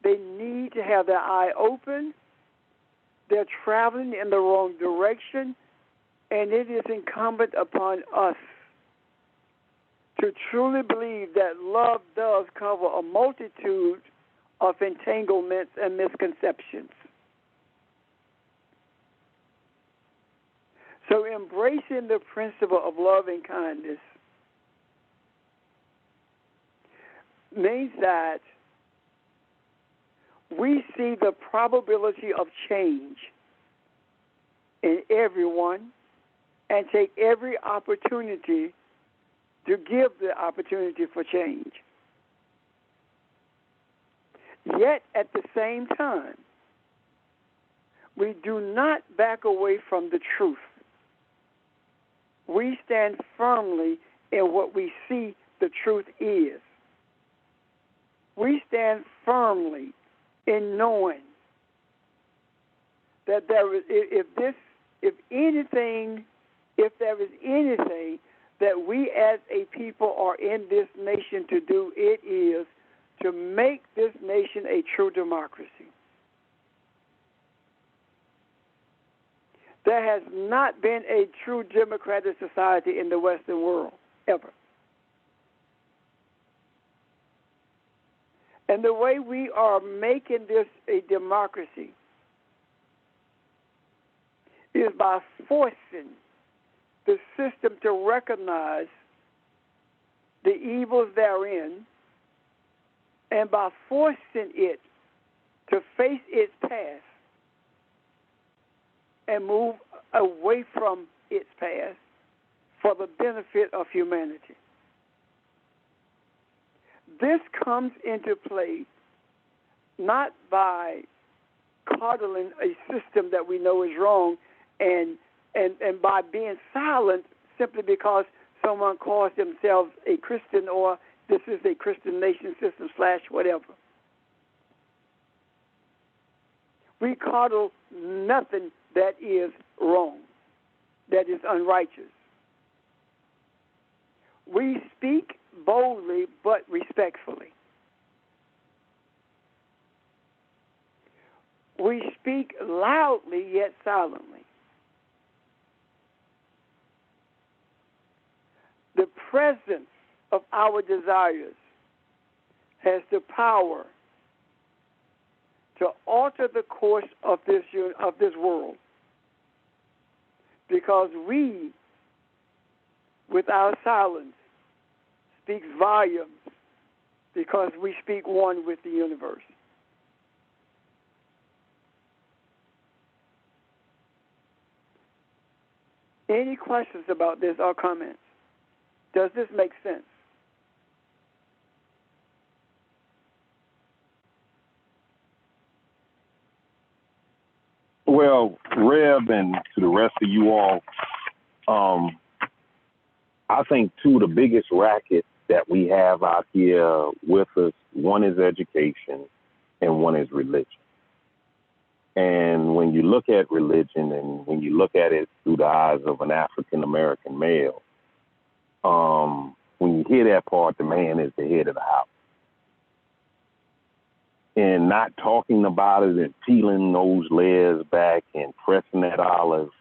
They need to have their eye open. They're traveling in the wrong direction, and it is incumbent upon us to truly believe that love does cover a multitude of entanglements and misconceptions. So embracing the principle of love and kindness means that we see the probability of change in everyone and take every opportunity to give the opportunity for change. Yet, at the same time, we do not back away from the truth. We stand firmly in what we see the truth is. We stand firmly in knowing that there is, if there is anything that we as a people are in this nation to do, it is to make this nation a true democracy. There has not been a true democratic society in the Western world, ever. And the way we are making this a democracy is by forcing the system to recognize the evils therein, and by forcing it to face its past and move away from its past for the benefit of humanity. This comes into play not by coddling a system that we know is wrong and by being silent simply because someone calls themselves a Christian or this is a Christian nation system / whatever. We coddle nothing that is wrong, that is unrighteous. We speak boldly but respectfully. We speak loudly yet silently. The presence of our desires has the power to alter the course of this world, because we, with our silence, speak volumes, because we speak one with the universe. Any questions about this or comments? Does this make sense? Well, Rev, and to the rest of you all, I think two of the biggest rackets that we have out here with us, one is education and one is religion. And when you look at religion and when you look at it through the eyes of an African-American male, when you hear that part, the man is the head of the house. And not talking about it and peeling those layers back and pressing that olive,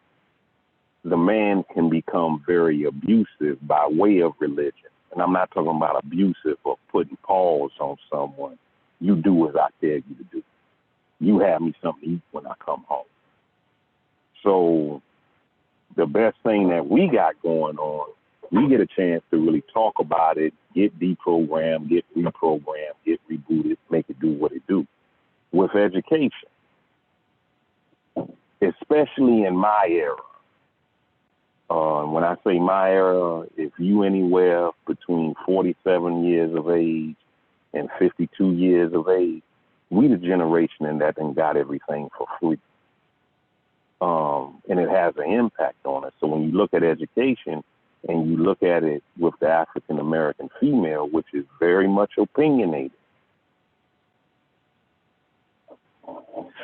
the man can become very abusive by way of religion. And I'm not talking about abusive or putting paws on someone. You do as I tell you to do. You have me something to eat when I come home. So the best thing that we got going on, we get a chance to really talk about it, get deprogrammed, get reprogrammed, get rebooted, make it do what it do. With education, especially in my era, when I say my era, if you anywhere between 47 years of age and 52 years of age, we the generation in that and got everything for free. And it has an impact on us. So when you look at education, and you look at it with the African American female, which is very much opinionated,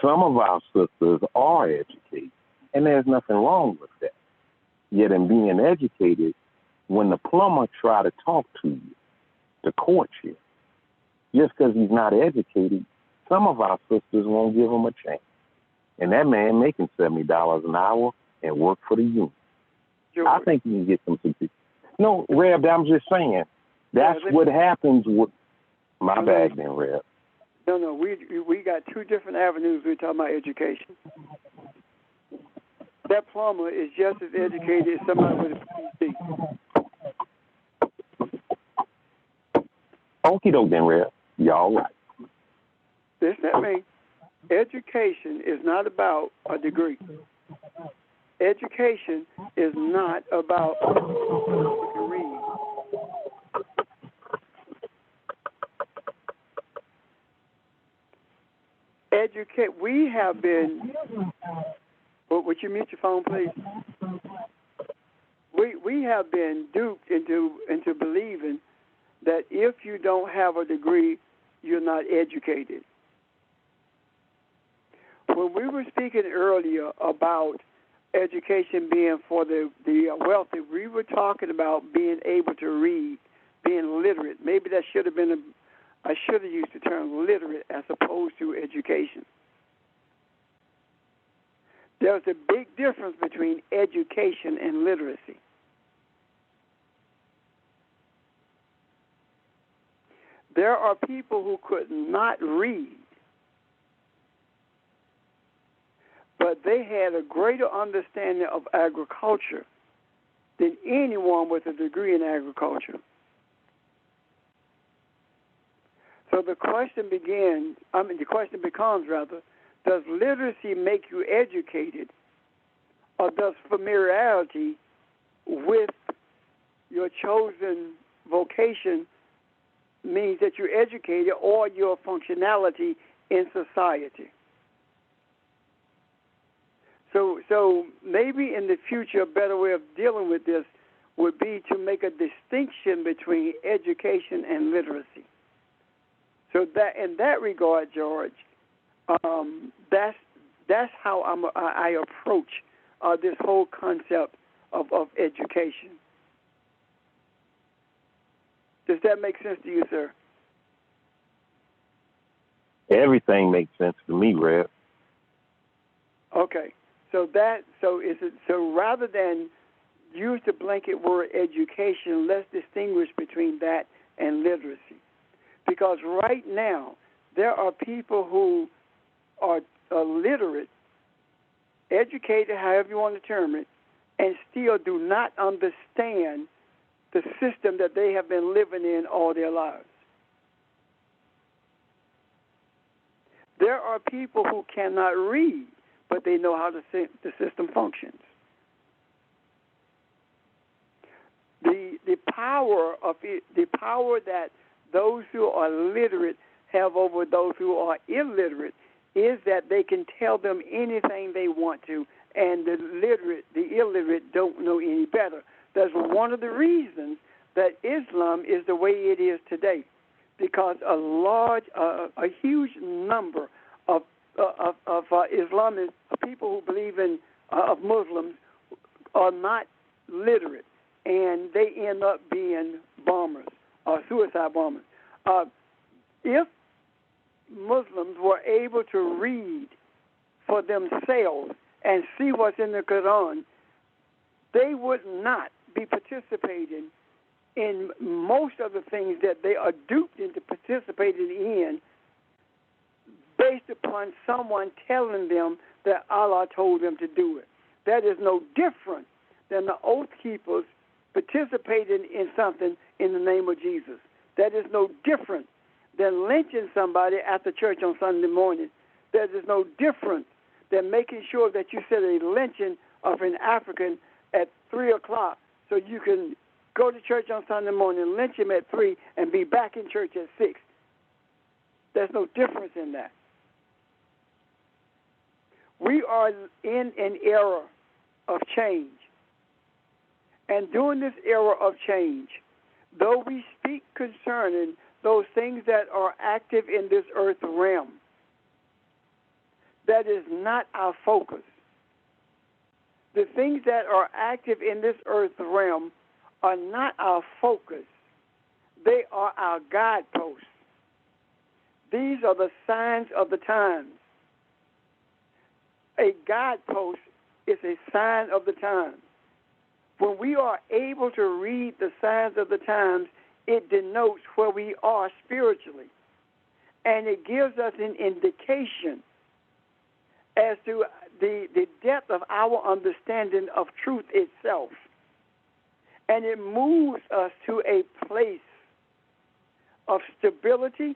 some of our sisters are educated, and there's nothing wrong with that. Yet in being educated, when the plumber try to talk to you, to court you, just because he's not educated, some of our sisters won't give him a chance. And that man making $70 an hour and work for the union. Sure. I think you can get some people. No, Reb, I'm just saying. That's what happens with my bag then, Reb. No, we got two different avenues. We're talking about education. That plumber is just as educated as somebody with a PhD. Okie doke then, Reb. Y'all right. Listen at me. Education is not about a degree. Education is not about you can read. We have been. Would you mute your phone, please? We have been duped into believing that if you don't have a degree, you're not educated. When we were speaking earlier about education being for the wealthy, we were talking about being able to read, being literate. Maybe that should have been I should have used the term literate as opposed to education. There's a big difference between education and literacy. There are people who could not read, but they had a greater understanding of agriculture than anyone with a degree in agriculture. So the question becomes, does literacy make you educated, or does familiarity with your chosen vocation means that you're educated or your functionality in society? So maybe in the future a better way of dealing with this would be to make a distinction between education and literacy. So that in that regard, George, that's how I approach this whole concept of education. Does that make sense to you, sir? Everything makes sense to me, Rev. Okay. So rather than use the blanket word education, let's distinguish between that and literacy. Because right now, there are people who are literate, educated, however you want to term it, and still do not understand the system that they have been living in all their lives. There are people who cannot read, but they know how the system functions. The power that those who are literate have over those who are illiterate is that they can tell them anything they want to, and the illiterate don't know any better. That's one of the reasons that Islam is the way it is today, because a huge number of Islamic people who believe in of Muslims are not literate, and they end up being bombers or suicide bombers. If Muslims were able to read for themselves and see what's in the Quran, they would not be participating in most of the things that they are duped into participating in based upon someone telling them that Allah told them to do it. That is no different than the oath keepers participating in something in the name of Jesus. That is no different than lynching somebody after church on Sunday morning. That is no different than making sure that you set a lynching of an African at 3 o'clock so you can go to church on Sunday morning, lynch him at 3, and be back in church at 6. There's no difference in that. We are in an era of change. And during this era of change, though we speak concerning those things that are active in this earth realm, that is not our focus. The things that are active in this earth realm are not our focus. They are our guideposts. These are the signs of the times. A guidepost is a sign of the times. When we are able to read the signs of the times, it denotes where we are spiritually. And it gives us an indication as to the depth of our understanding of truth itself. And it moves us to a place of stability,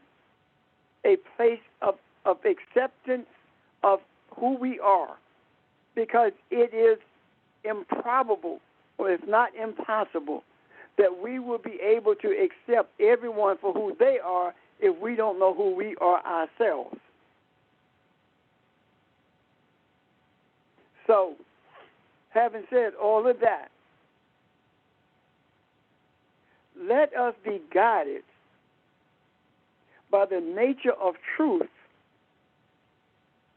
a place of acceptance of who we are, because it is improbable, or if not impossible, that we will be able to accept everyone for who they are if we don't know who we are ourselves. So, having said all of that, let us be guided by the nature of truth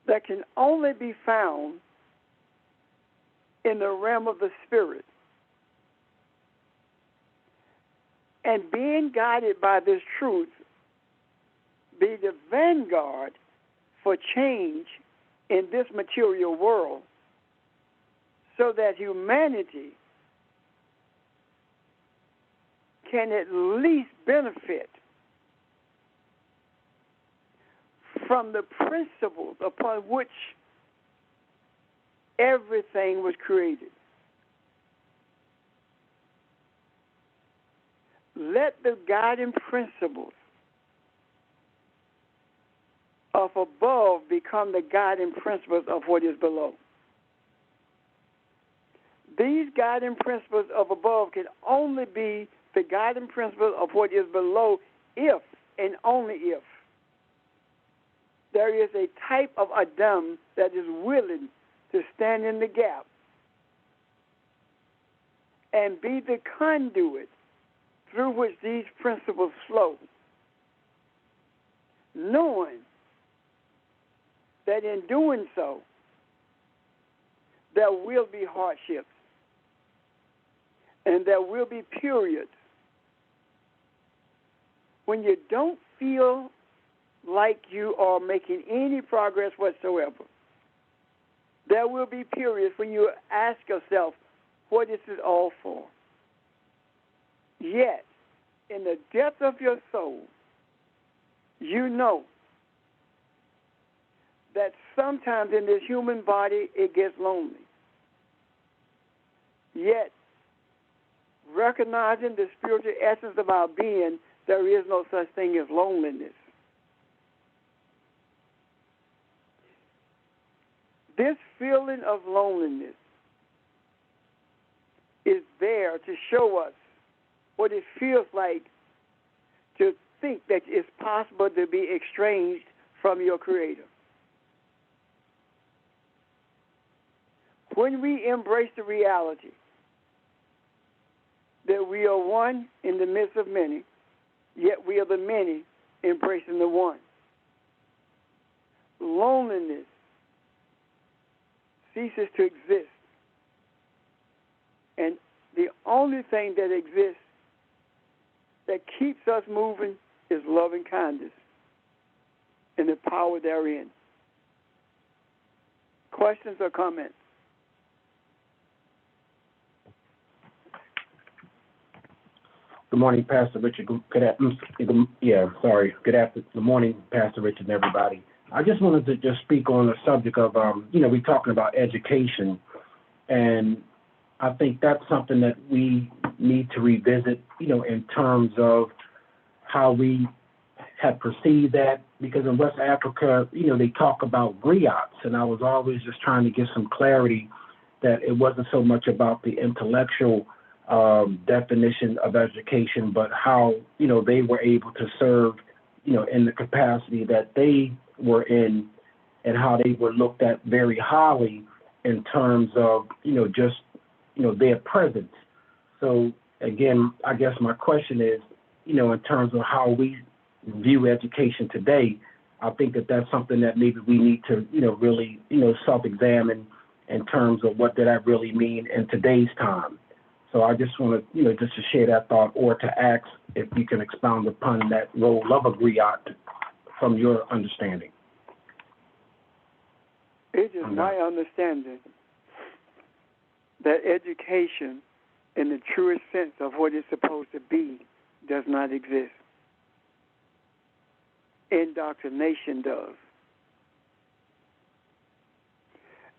that can only be found in the realm of the Spirit. And being guided by this truth, be the vanguard for change in this material world, so that humanity can at least benefit from the principles upon which everything was created. Let the guiding principles of above become the guiding principles of what is below. These guiding principles of above can only be the guiding principles of what is below if and only if there is a type of Adam that is willing to stand in the gap and be the conduit through which these principles flow, knowing that in doing so, there will be hardships and there will be periods when you don't feel like you are making any progress whatsoever. There will be periods when you ask yourself, what is it all for? Yet, in the depth of your soul, you know that sometimes in this human body it gets lonely. Yet, recognizing the spiritual essence of our being, there is no such thing as loneliness. This feeling of loneliness is there to show us what it feels like to think that it's possible to be estranged from your Creator. When we embrace the reality that we are one in the midst of many, yet we are the many embracing the one. Loneliness ceases to exist. And the only thing that exists that keeps us moving is love and kindness and the power therein. Questions or comments? Good morning, Pastor Richard. Good morning, Pastor Richard and everybody. I just wanted to just speak on the subject of, we're talking about education, and I think that's something that we need to revisit, in terms of how we have perceived that, because in West Africa, they talk about griots, and I was always just trying to get some clarity that it wasn't so much about the intellectual definition of education, but how, they were able to serve, in the capacity that they were in, and how they were looked at very highly in terms of, their presence. So again, I guess my question is, in terms of how we view education today, I think that that's something that maybe we need to, really, self-examine in terms of what did that really mean in today's time. So I just want to, just to share that thought, or to ask if you can expound upon that role of a griot from your understanding. It is my understanding that education, in the truest sense of what it's supposed to be, does not exist. Indoctrination does.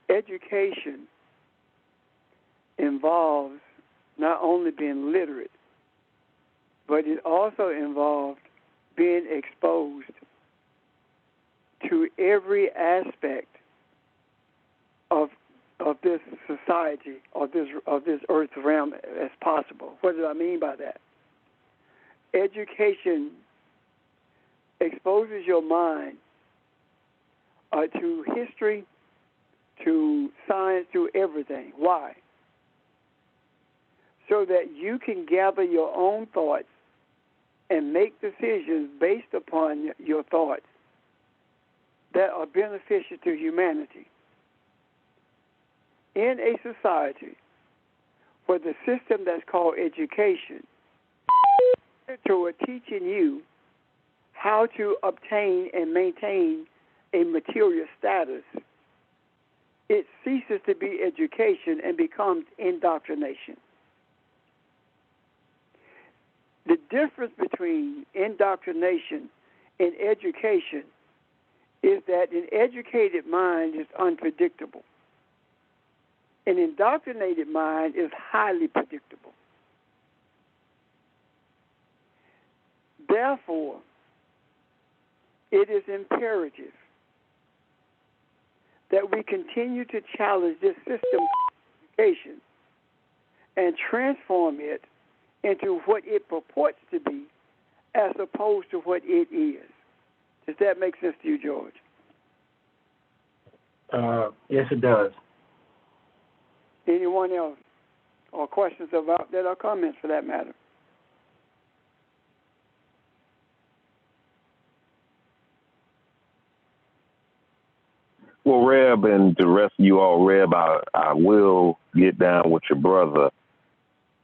Education involves not only being literate, but it also involved being exposed to every aspect of this society, of this earth realm as possible. What do I mean by that? Education exposes your mind to history, to science, to everything. Why? So that you can gather your own thoughts and make decisions based upon your thoughts that are beneficial to humanity. In a society where the system that's called education to teaching you how to obtain and maintain a material status, it ceases to be education and becomes indoctrination. The difference between indoctrination and education is that an educated mind is unpredictable. An indoctrinated mind is highly predictable. Therefore, it is imperative that we continue to challenge this system of education and transform it into what it purports to be as opposed to what it is. Does that make sense to you, George? Yes, it does. Anyone else? Or questions about that, or comments for that matter? Well, Reb, and the rest of you all, Reb, I will get down with your brother.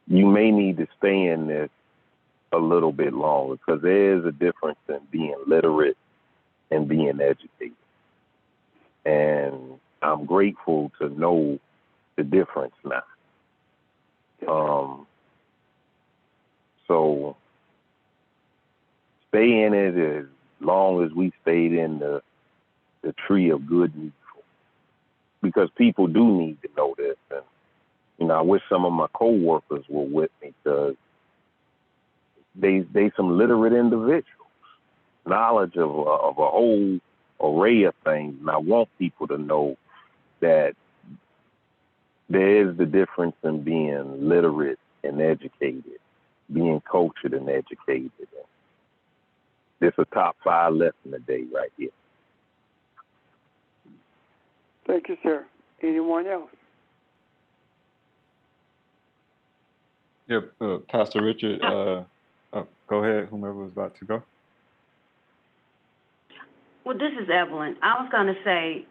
You may need to stay in this a little bit longer, because there is a difference in being literate and being educated. And I'm grateful to know the difference now. So stay in it as long as we stayed in the tree of good and evil, because people do need to know this. And I wish some of my coworkers were with me, because they some literate individuals, knowledge of a whole array of things. And I want people to know that there is the difference in being literate and educated, being cultured and educated. This is a top 5 lesson a day right here. Thank you, sir. Anyone else? Yep, Pastor Richard, go ahead, whomever was about to go. Well, this is Evelyn. I was going to say,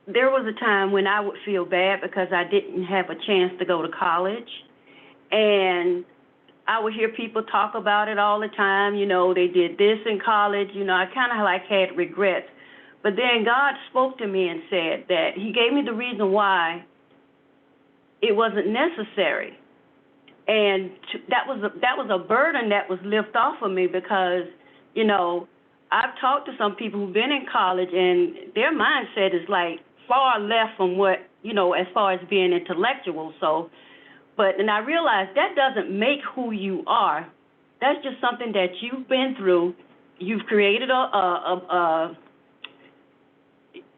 there was a time when I would feel bad because I didn't have a chance to go to college. And I would hear people talk about it all the time. They did this in college. I kind of had regrets. But then God spoke to me and said that he gave me the reason why it wasn't necessary. And that was a burden that was lifted off of me, because, I've talked to some people who've been in college, and their mindset is far left from what, as far as being intellectual. And I realized that doesn't make who you are. That's just something that you've been through. You've created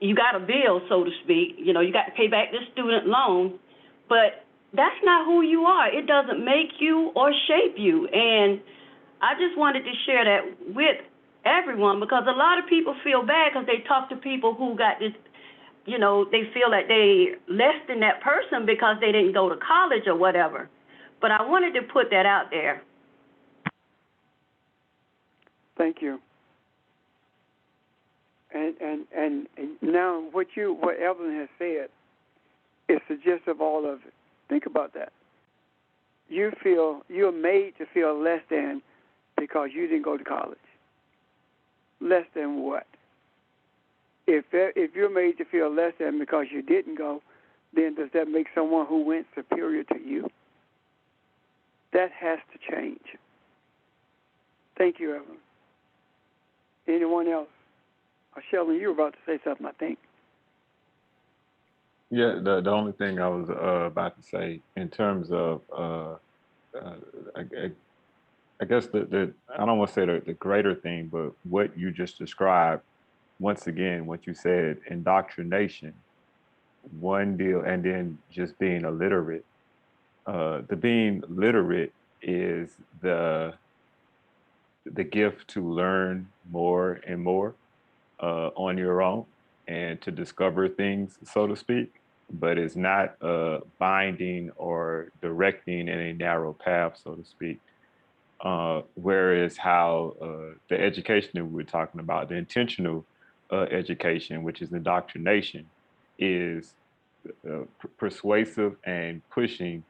you got a bill, so to speak. You got to pay back this student loan, but that's not who you are. It doesn't make you or shape you. And I just wanted to share that with everyone, because a lot of people feel bad because they talk to people who got this, they feel that they less than that person because they didn't go to college or whatever. But I wanted to put that out there. Thank you. And now what Evelyn has said is the gist of all of it. Think about that. You're made to feel less than because you didn't go to college. Less than what? If you're made to feel less than because you didn't go, then does that make someone who went superior to you? That has to change. Thank you, Evelyn. Anyone else? Sheldon, you were about to say something, I think. Yeah, the only thing I was about to say in terms of, I guess the I don't want to say the greater thing, but what you just described, once again, what you said, indoctrination, one deal, and then just being illiterate. The being literate is the gift to learn more and more on your own and to discover things, so to speak, but it's not binding or directing in a narrow path, so to speak. Whereas how the education that we're talking about, the intentional education, which is indoctrination, is persuasive and pushing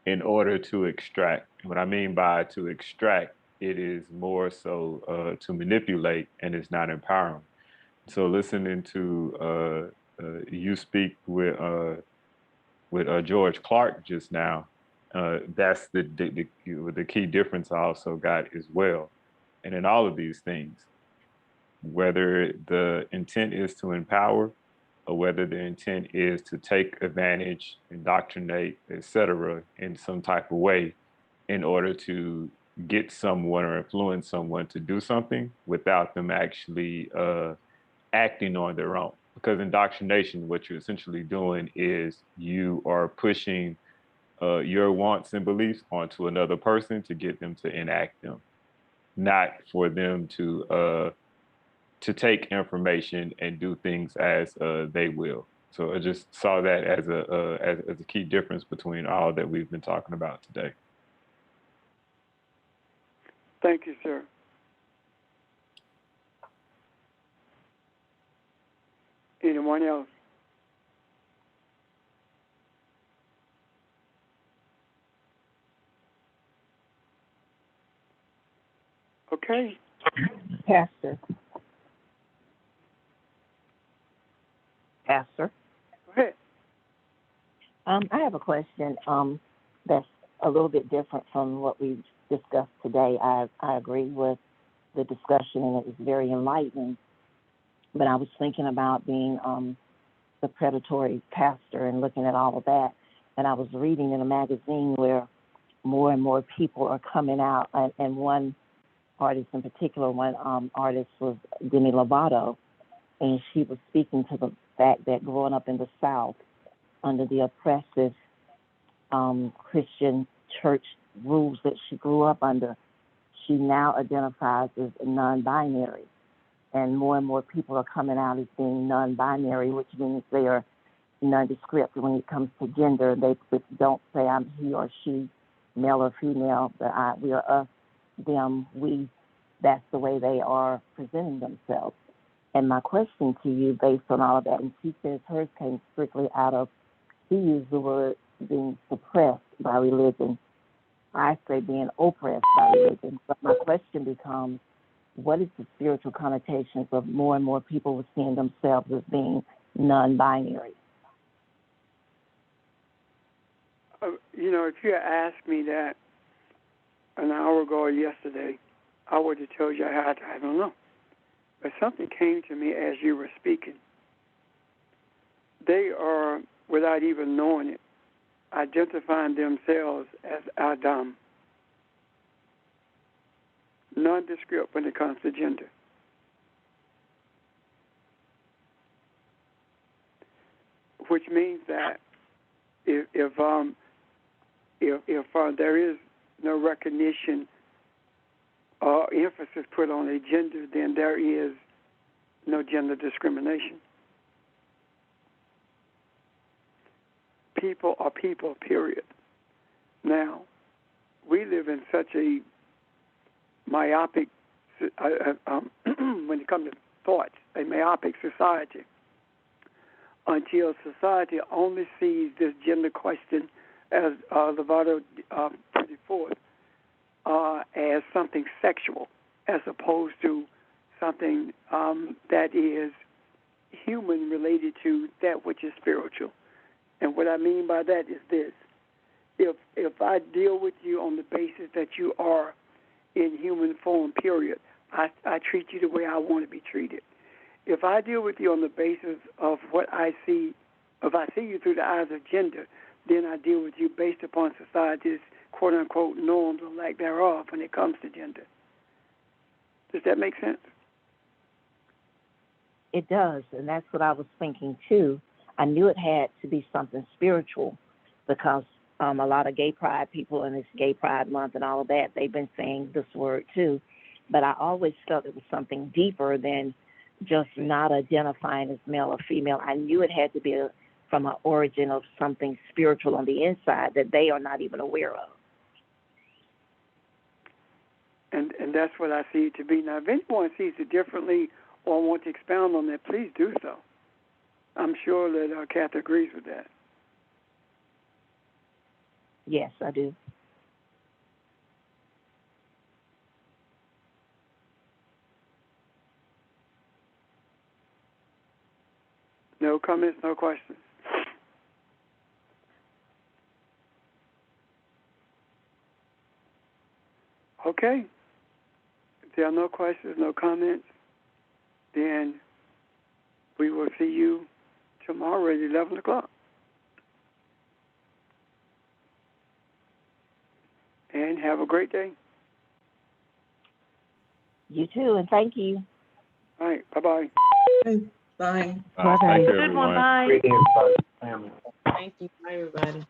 in order to extract. What I mean by to extract, it is more so to manipulate, and it's not empowering. So listening to you speak with George Clark just now, that's the key difference I also got as well. And in all of these things, whether the intent is to empower or whether the intent is to take advantage, indoctrinate, etc., in some type of way in order to get someone or influence someone to do something without them actually acting on their own. Because indoctrination, what you're essentially doing is you are pushing your wants and beliefs onto another person to get them to enact them, not for them to take information and do things as they will. So I just saw that as a key difference between all that we've been talking about today. Thank you, sir. Anyone else? Okay. Pastor. Go ahead. I have a question that's a little bit different from what we discussed today. I agree with the discussion, and it was very enlightening. But I was thinking about being the predatory pastor and looking at all of that. And I was reading in a magazine where more and more people are coming out. And one artist in particular, one artist was Demi Lovato. And she was speaking to the fact that growing up in the South under the oppressive Christian church rules that she grew up under, she now identifies as non-binary. And more people are coming out as being non-binary, which means they are nondescript when it comes to gender. They don't say I'm he or she, male or female, but we are us, them, we. That's the way they are presenting themselves. And my question to you, based on all of that, and she says hers came strictly out of, she used the word being suppressed by religion. I say being oppressed by religion. But my question becomes, what is the spiritual connotations of more and more people seeing themselves as being non-binary? If you had asked me that an hour ago or yesterday, I would have told you I don't know. But something came to me as you were speaking. They are, without even knowing it, identifying themselves as Adam. Nondescript when it comes to gender. Which means that if there is no recognition or emphasis put on a gender, then there is no gender discrimination. People are people, period. Now, we live in such a myopic, when it comes to thoughts, a myopic society, until society only sees this gender question, as Lovato put it forth, as something sexual, as opposed to something that is human related to that which is spiritual. And what I mean by that is this. If I deal with you on the basis that you are in human form, period, I treat you the way I want to be treated. If I deal with you on the basis of what I see, if I see you through the eyes of gender, then I deal with you based upon society's quote-unquote norms or lack thereof when it comes to gender. Does that make sense? It does, and that's what I was thinking too. I knew it had to be something spiritual because a lot of gay pride people, and it's Gay Pride Month and all of that, they've been saying this word too. But I always felt it was something deeper than just not identifying as male or female. I knew it had to be from an origin of something spiritual on the inside that they are not even aware of. And that's what I see it to be. Now, if anyone sees it differently or wants to expound on that, please do so. I'm sure that Kathy agrees with that. Yes, I do. No comments, no questions. Okay. If there are no questions, no comments, then we will see you tomorrow at 11 o'clock. And have a great day. You too, and thank you. All right. Bye-bye. Okay, bye. Thank you, Good one, everyone. bye. Great insight, family. Thank you, bye, everybody.